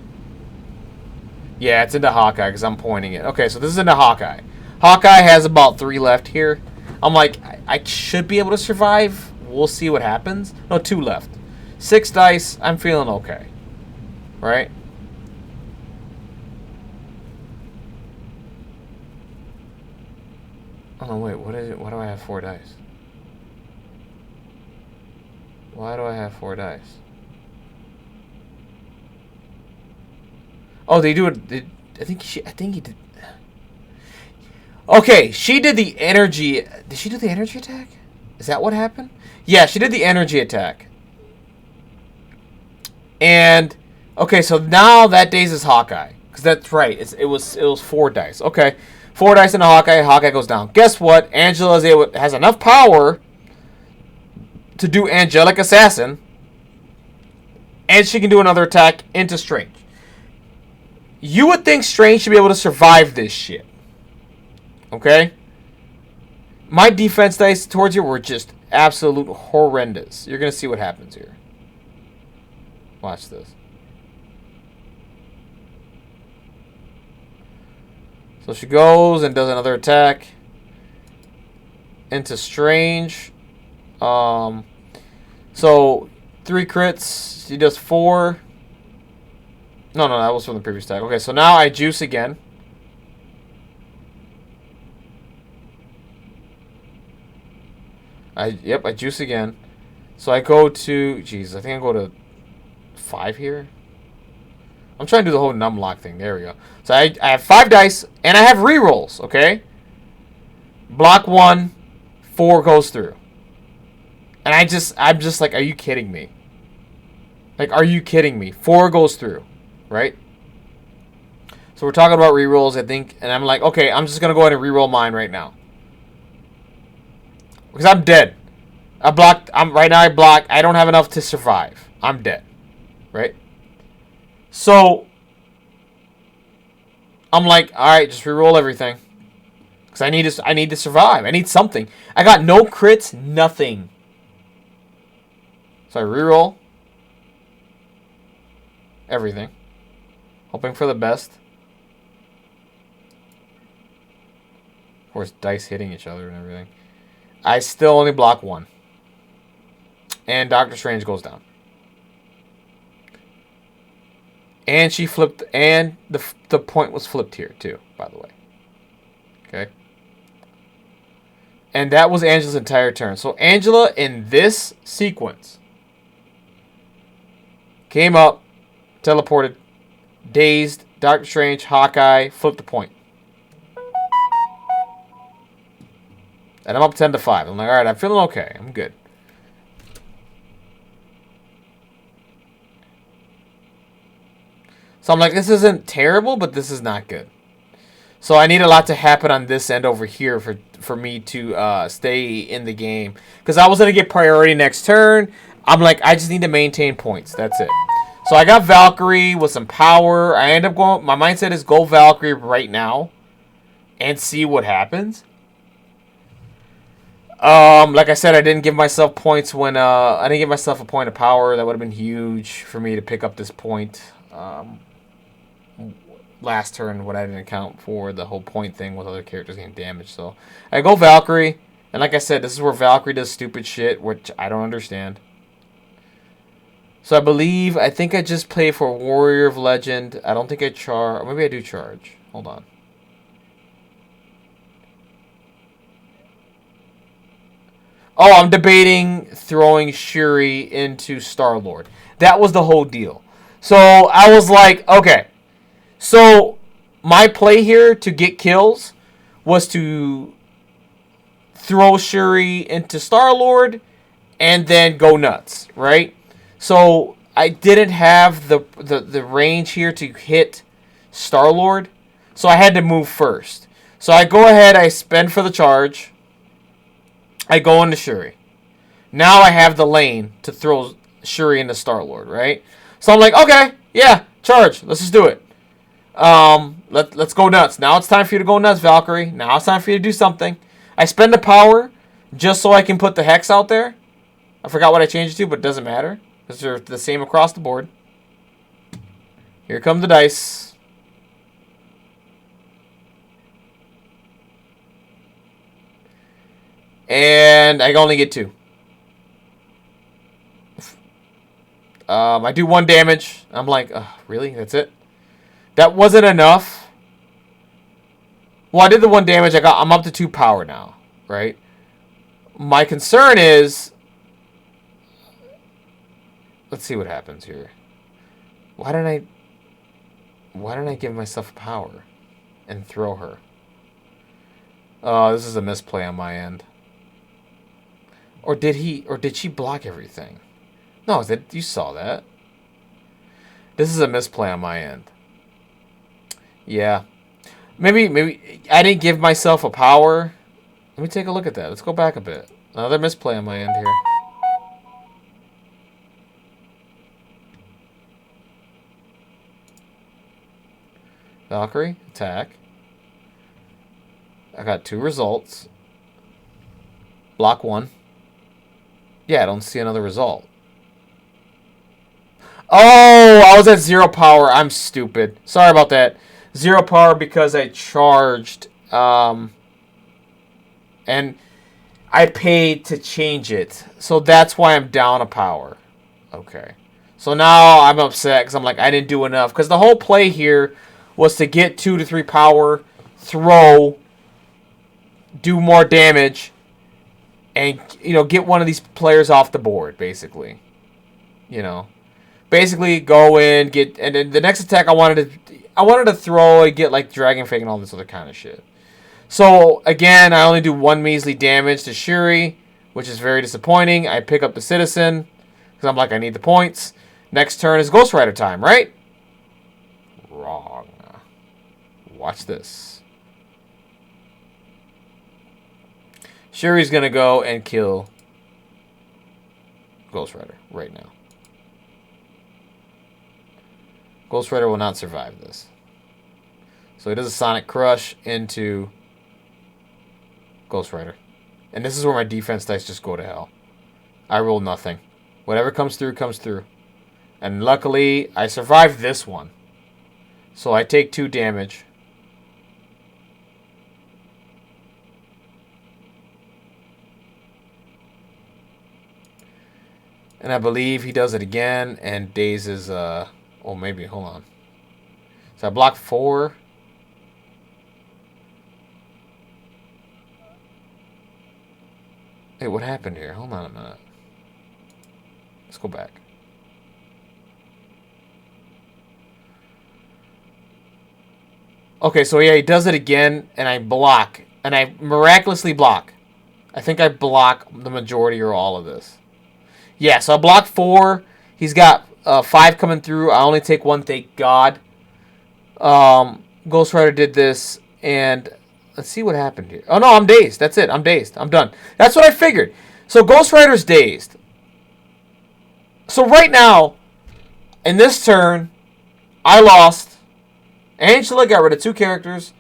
Yeah, it's into Hawkeye because I'm pointing it. Okay, so this is into Hawkeye. Hawkeye has about 3 left here. I'm like, I should be able to survive. We'll see what happens. No, 2 left. 6 dice. I'm feeling okay. Right? Oh, no, wait. What is it? Why do I have 4 dice? Why do I have 4 dice? Oh, they do it. I think he did. Okay, she did the energy. Did she do the energy attack? Is that what happened? Yeah, she did the energy attack. And okay, so now that dazes Hawkeye, because that's right. It was 4 dice. Okay, 4 dice into Hawkeye. Hawkeye goes down. Guess what? Angela has enough power to do Angelic Assassin, and she can do another attack into Strange. You would think Strange should be able to survive this shit. Okay? My defense dice towards you were just absolute horrendous. You're going to see what happens here. Watch this. So she goes and does another attack into Strange. So 3 crits. She does 4. No, that was from the previous attack. Okay, so now I juice again. I juice again. So I go to... Jeez, I think I go to 5 here. I'm trying to do the whole numlock thing. There we go. So I have 5 dice, and I have rerolls, okay? Block 1, 4 goes through. And I'm just like, are you kidding me? Like, are you kidding me? 4 goes through. Right? So we're talking about rerolls, I think, and I'm like, okay, I'm just gonna go ahead and reroll mine right now. Because I'm dead. Right now I blocked. I don't have enough to survive. I'm dead. Right? So I'm like, alright, just reroll everything. Because I need to survive. I need something. I got no crits, nothing. So I reroll everything. Hoping for the best. Of course, dice hitting each other and everything. I still only block 1. And Doctor Strange goes down. And she flipped, and the point was flipped here too, by the way. Okay. And that was Angela's entire turn. So Angela, in this sequence, came up, teleported, dazed, Doctor Strange, Hawkeye, flipped the point. And I'm up 10-5. I'm like, alright, I'm feeling okay. I'm good. So I'm like, this isn't terrible, but this is not good. So I need a lot to happen on this end over here for me to stay in the game. Because I was going to get priority next turn. I'm like, I just need to maintain points. That's it. So I got Valkyrie with some power. I end up going... My mindset is go Valkyrie right now. and see what happens. Like I said, I didn't give myself points when I didn't give myself a point of power. That would have been huge for me to pick up this point. Last turn when I didn't account for the whole point thing with other characters getting damaged. So I go Valkyrie, and like I said, this is where Valkyrie does stupid shit, which I don't understand. So I think I just play for Warrior of Legend. I don't think I charge, or maybe I do charge. Hold on. Oh, I'm debating throwing Shuri into Star-Lord. That was the whole deal. So I was like, okay. So my play here to get kills was to throw Shuri into Star-Lord and then go nuts, right? So I didn't have the range here to hit Star-Lord, so I had to move first. So I go ahead, I spend for the charge, I go into Shuri. Now I have the lane to throw Shuri into Star-Lord, right? So I'm like, okay, yeah, charge, let's just do it. Let's go nuts. Now it's time for you to go nuts, Valkyrie. Now it's time for you to do something. I spend the power just so I can put the hex out there. I forgot what I changed it to, but it doesn't matter. Because they're the same across the board. Here come the dice. And I only get 2. I do 1 damage. I'm like, really? That's it? That wasn't enough. Well, I did the 1 damage. I'm up to 2 power now, right? My concern is, let's see what happens here. Why don't I give myself power and throw her? Oh, this is a misplay on my end. Or did she block everything? No, you saw that. This is a misplay on my end. Yeah. Maybe I didn't give myself a power. Let me take a look at that. Let's go back a bit. Another misplay on my end here. Valkyrie, attack. I got 2 results. Block 1. Yeah, I don't see another result. Oh, I was at 0 power. I'm stupid. Sorry about that. 0 power because I charged. And I paid to change it. So that's why I'm down a power. Okay. So now I'm upset because I'm like, I didn't do enough. Because the whole play here was to get 2 to 3 power, throw, do more damage, and, get one of these players off the board, basically. Basically go in, and then the next attack I wanted to throw and get, like, Dragon Fang and all this other kind of shit. So, again, I only do 1 measly damage to Shuri, which is very disappointing. I pick up the Citizen, because I'm like, I need the points. Next turn is Ghost Rider time, right? Wrong. Watch this. Shuri's going to go and kill Ghost Rider right now. Ghost Rider will not survive this. So he does a Sonic Crush into Ghost Rider. And this is where my defense dice just go to hell. I roll nothing. Whatever comes through, comes through. And luckily, I survived this one. So I take 2 damage. And I believe he does it again. And Daze is, oh, maybe, hold on. So I block 4. Hey, what happened here? Hold on a minute. Let's go back. Okay, so yeah, he does it again, and I block. And I miraculously block. I think I block the majority or all of this. Yeah, so I block 4. He's got 5 coming through. I only take 1, thank God. Ghost Rider did this, and let's see what happened here. Oh, no, I'm dazed. That's it. I'm dazed. I'm done. That's what I figured. So Ghost Rider's dazed. So right now, in this turn, I lost. Angela got rid of 2 characters.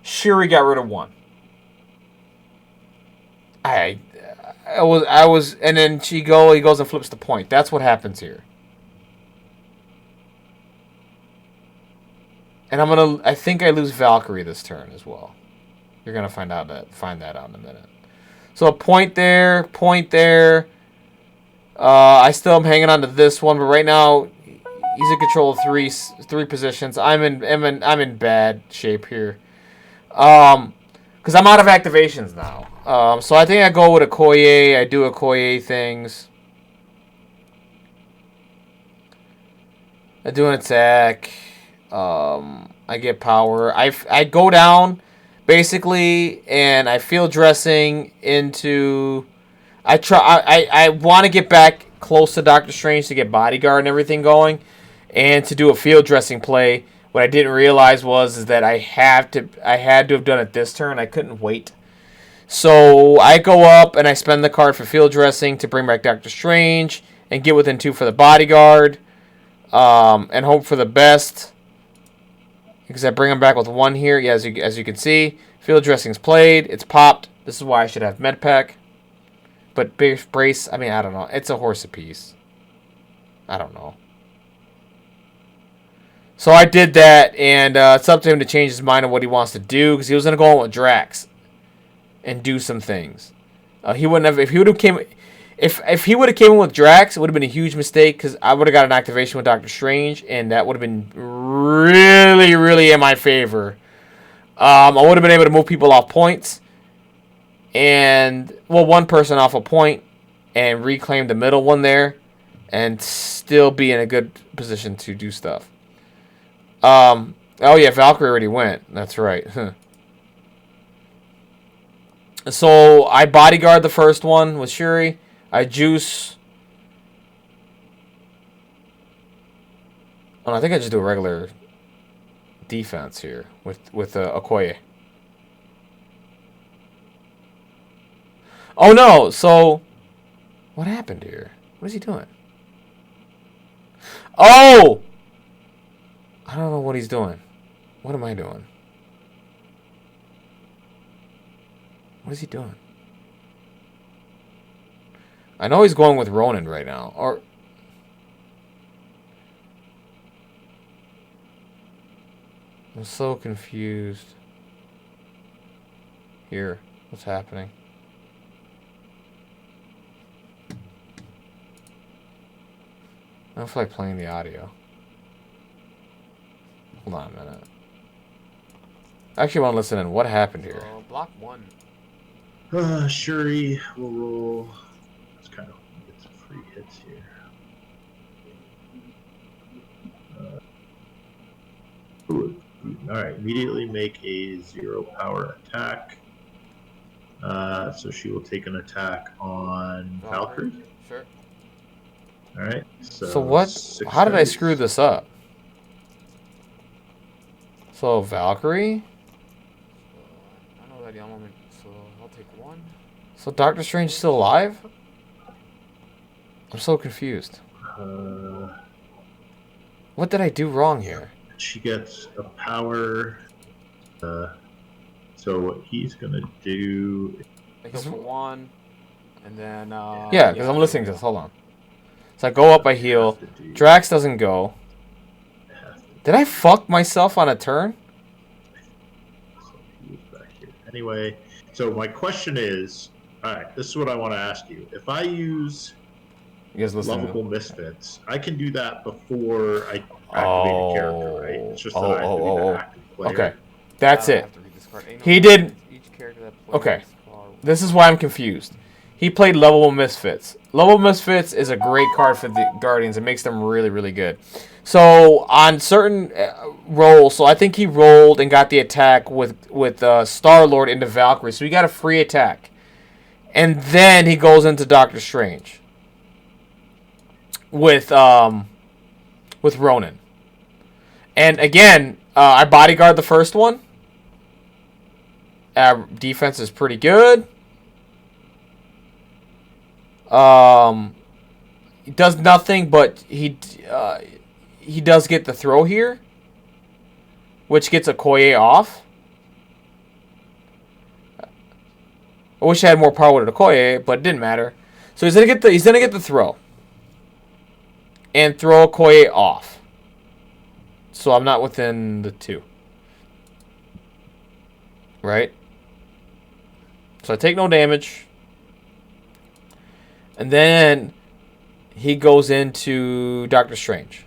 Shuri got rid of 1. I was, and then he goes and flips the point. That's what happens here. And I think I lose Valkyrie this turn as well. You're gonna find that out in a minute. So a point there. I still am hanging on to this one, but right now he's in control of three positions. I'm in bad shape here. Because I'm out of activations now. So I think I go with Okoye. I do Okoye things. I do an attack. I get power. I go down, basically, and I field dressing into... I want to get back close to Doctor Strange to get bodyguard and everything going, and to do a field dressing play. What I didn't realize is that I had to have done it this turn. I couldn't wait. So I go up and I spend the card for field dressing to bring back Doctor Strange and get within 2 for the bodyguard, and hope for the best. Because I bring him back with 1 here. Yeah, as you can see, field dressing's played. It's popped. This is why I should have med pack. But brace, I mean, I don't know. It's a horse apiece. I don't know. So I did that, and it's up to him to change his mind on what he wants to do, because he was going to go on with Drax and do some things. He wouldn't have, if he would have came in with Drax, it would have been a huge mistake, because I would have got an activation with Doctor Strange, and that would have been really, really in my favor. I would have been able to move people off points, and, well, 1 person off a point, and reclaim the middle one there, and still be in a good position to do stuff. Oh yeah, Valkyrie already went. That's right. So I bodyguard the first one with Shuri. I juice. Oh, I think I just do a regular defense here with Okoye. Oh no! So what happened here? What is he doing? Oh! I don't know what he's doing. What am I doing? What is he doing? I know he's going with Ronan right now. Or... I'm so confused. Here. What's happening? I don't feel like playing the audio. Hold on a minute. I actually want to listen in. What happened here? Block 1. Shuri will roll. Let's kind of get some free hits here. Alright, immediately make a 0 power attack. So she will take an attack on Valkyrie. Sure. Alright. So what? How did I screw this up? So Valkyrie? I know that element, so I'll take 1. So Doctor Strange is still alive? I'm so confused. What did I do wrong here? She gets a power. So what he's gonna do? I go for 1, and then. Yeah, because I'm listening to this. Hold on. So I go up, I heal. Drax doesn't go. Did I fuck myself on a turn? Anyway, so my question is, alright, this is what I want to ask you. If I use Lovable Misfits, I can do that before I activate a character, right? It's just that I have to be the active player. Okay, that's it. He did... Okay, this is why I'm confused. He played Lovable Misfits. Lovable Misfits is a great card for the Guardians. It makes them really, really good. So on certain rolls, so I think he rolled and got the attack with Star-Lord into Valkyrie. So he got a free attack. And then he goes into Doctor Strange with Ronan. And again, I bodyguard the first one. Defense is pretty good. He does nothing, but he does get the throw here, which gets Okoye off. I wish I had more power with Okoye, but it didn't matter. So he's gonna get the throw. And throw Okoye off. So I'm not within the 2. Right? So I take no damage. And then he goes into Doctor Strange.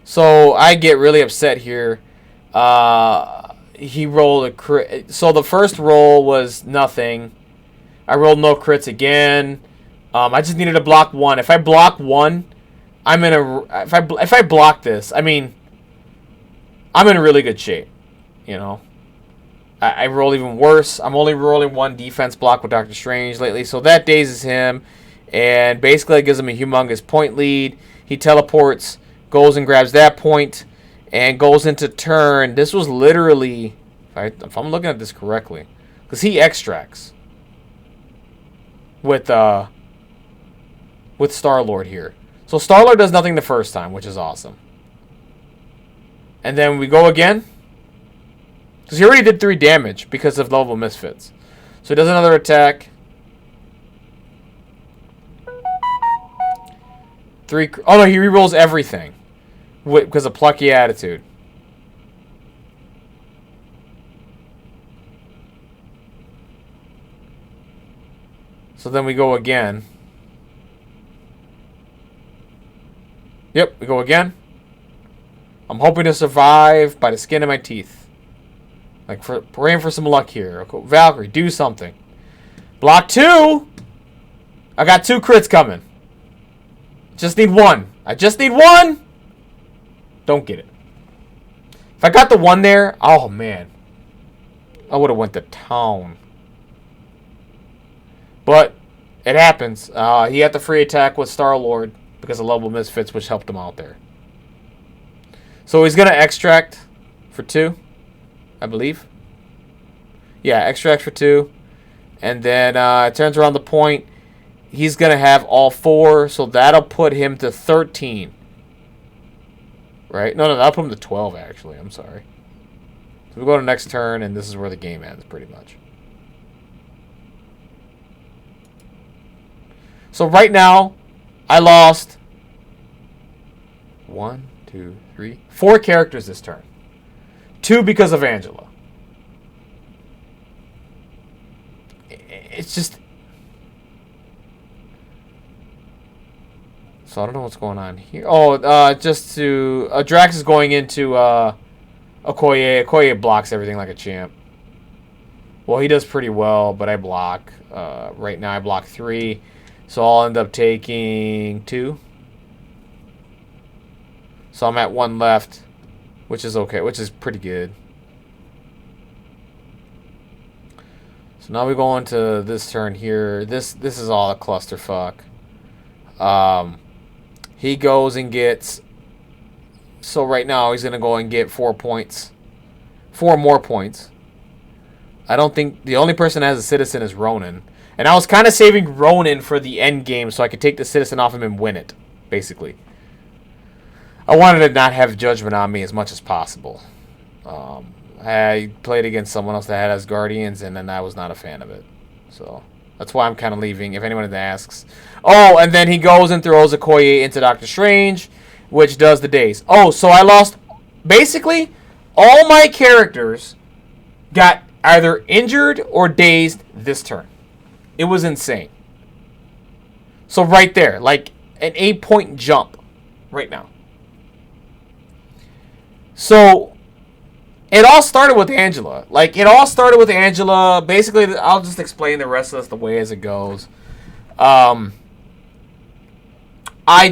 So I get really upset here. He rolled a crit. So the first roll was nothing. I rolled no crits again. I just needed to block 1. If I block 1, I'm in a. If I block this, I mean, I'm in really good shape. You know, I roll even worse. I'm only rolling 1 defense block with Doctor Strange lately, so that dazes him, and basically it gives him a humongous point lead. He teleports, goes and grabs that point, and goes into turn. This was literally, if I'm looking at this correctly, because he extracts with Star-Lord here. So Star-Lord does nothing the first time, which is awesome. And then we go again. Because he already did 3 damage because of level misfits. So he does another attack. 3. Oh no, he rerolls everything. Because of Plucky Attitude. So then we go again. Yep, we go again. I'm hoping to survive by the skin of my teeth. Like, praying for some luck here. Okay, Valkyrie, do something. Block 2! I got 2 crits coming. Just need 1. I just need 1! Don't get it. If I got the 1 there, oh man. I would have went to town. But, it happens. He had the free attack with Star-Lord because of level misfits, which helped him out there. So he's going to extract for 2, I believe. Yeah, extract for 2. And then it turns around the point. He's going to have all 4, so that'll put him to 13. Right? No, that'll put him to 12, actually. I'm sorry. So we go to next turn, and this is where the game ends, pretty much. So right now, I lost 1, 2, 3, 4 characters this turn. 2 because of Angela. It's just... So I don't know what's going on here. Oh, just to... Drax is going into Okoye. Okoye blocks everything like a champ. Well, he does pretty well, but I block. Right now I block 3. So I'll end up taking 2. So I'm at 1 left, which is okay, which is pretty good. So now we go into this turn here. This is all a clusterfuck. He goes and gets... So right now he's going to go and get 4 points. 4 more points. I don't think... The only person that has a citizen is Ronan. And I was kind of saving Ronan for the end game so I could take the citizen off him and win it, basically. I wanted to not have judgment on me as much as possible. I played against someone else that had as guardians, and then I was not a fan of it. So that's why I'm kind of leaving, if anyone asks. Oh, and then he goes and throws Okoye into Doctor Strange, which does the daze. Oh, so I lost... Basically, all my characters got either injured or dazed this turn. It was insane. So right there, like an 8-point jump right now. So it all started with Angela. Like, it all started with Angela. Basically, I'll just explain the rest of this the way as it goes. I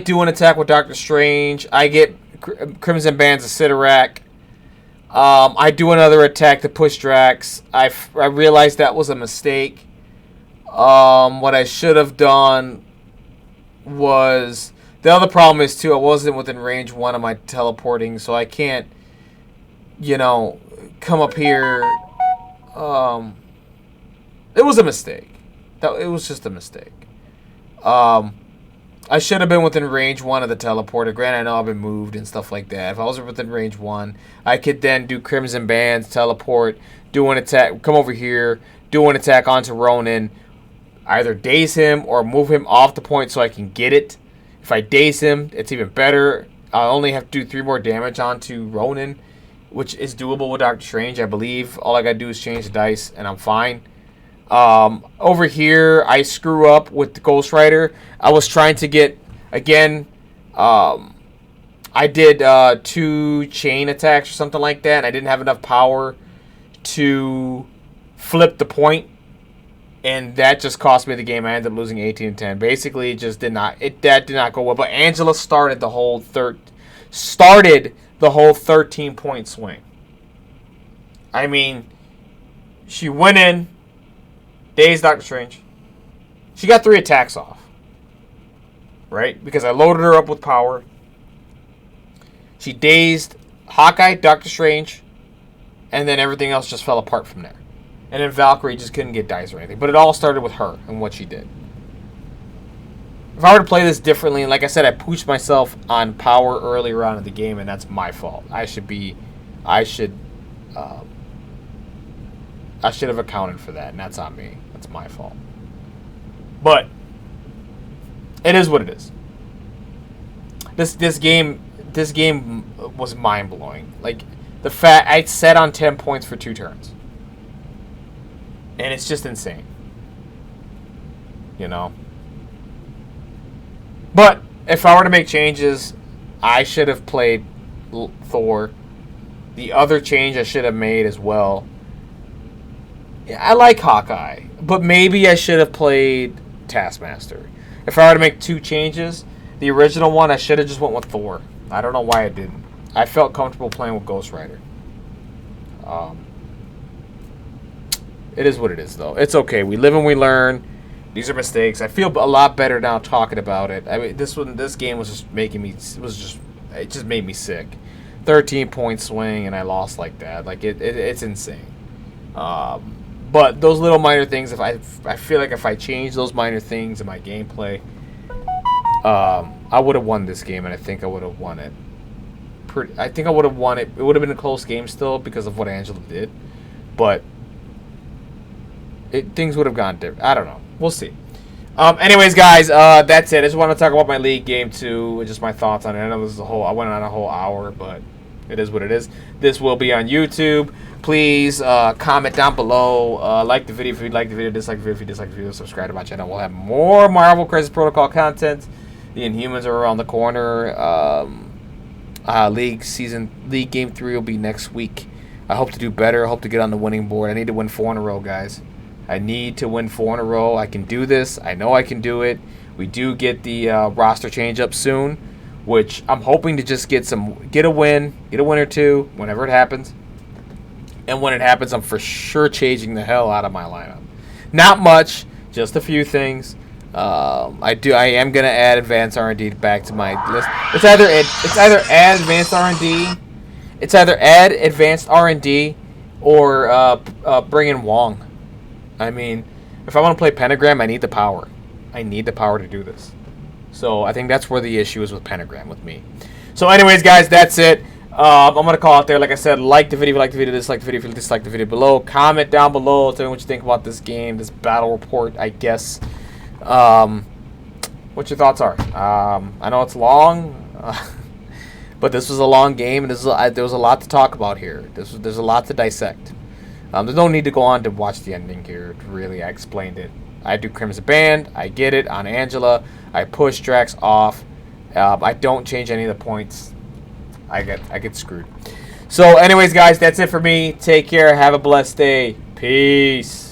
do an attack with Doctor Strange. I get Crimson Bands of Sidorak. I do another attack to push Drax. I realized that was a mistake. What I should have done was... The other problem is, too, I wasn't within range 1 of my teleporting, so I can't, you know, come up here. It was a mistake. It was just a mistake. I should have been within range 1 of the teleporter. Granted, I know I've been moved and stuff like that. If I was within range 1, I could then do Crimson Bands, teleport, do an attack, come over here, do an attack onto Ronin, either daze him or move him off the point so I can get it. If I daze him, it's even better. I'll only have to do 3 more damage onto Ronin, which is doable with Doctor Strange, I believe. All I gotta do is change the dice, and I'm fine. Over here, I screw up with the Ghost Rider. I was trying to get, again, I did 2 chain attacks or something like that, and I didn't have enough power to flip the point, and that just cost me the game. I ended up losing 18-10. Basically, it just did not go well. But Angela started the whole 13-point swing. I mean, she went in, dazed Doctor Strange. She got 3 attacks off, right? Because I loaded her up with power. She dazed Hawkeye, Doctor Strange, and then everything else just fell apart from there. And then Valkyrie just couldn't get dice or anything. But it all started with her and what she did. If I were to play this differently, like I said, I pushed myself on power earlier on in the game, and that's my fault. I should have accounted for that, and that's on me. That's my fault. But it is what it is. This game was mind blowing. Like the fact I set on 10 points for 2 turns. And it's just insane. You know? But if I were to make changes, I should have played Thor. The other change I should have made as well. I like Hawkeye, but maybe I should have played Taskmaster. If I were to make 2 changes, the original one I should have just went with Thor. I don't know why I didn't. I felt comfortable playing with Ghost Rider. It is what it is, though. It's okay. We live and we learn. These are mistakes. I feel a lot better now talking about it. I mean, this game was just making me. It just made me sick. 13-point swing, and I lost like that. Like it's insane. But those little minor things. I feel like if I change those minor things in my gameplay, I would have won this game, and I think I would have won it. I think I would have won it. It would have been a close game still because of what Angela did, but things would have gone different. I don't know. We'll see. Anyways, guys, that's it. I just want to talk about my league game too, and just my thoughts on it. I know this is I went on a whole hour, but it is what it is. This will be on YouTube. Please comment down below. Like the video if you like the video. Dislike the video if you dislike the video. Subscribe to my channel. We'll have more Marvel Crisis Protocol content. The Inhumans are around the corner. League Game 3 will be next week. I hope to do better. I hope to get on the winning board. I need to win 4 in a row, guys. I need to win 4 in a row. I can do this. I know I can do it. We do get the roster change up soon, which I'm hoping to just get a win or 2 whenever it happens. And when it happens, I'm for sure changing the hell out of my lineup. Not much, just a few things. I am gonna add advanced R&D back to my list. It's either add advanced R&D. It's either add advanced R&D or bring in Wong. I mean, if I want to play Pentagram, I need the power. I need the power to do this. So I think that's where the issue is with Pentagram with me. So anyways, guys, that's it. I'm going to call it there. Like I said, like the video if you like the video, dislike the video if you dislike the video below. Comment down below. Tell me what you think about this game, this battle report, I guess. What your thoughts are. I know it's long, but this was a long game, and there was a lot to talk about here. There's a lot to dissect. There's no need to go on to watch the ending here. Really, I explained it. I do Crimson Band. I get it on Angela. I push Drax off. I don't change any of the points. I get screwed. So, anyways, guys, that's it for me. Take care. Have a blessed day. Peace.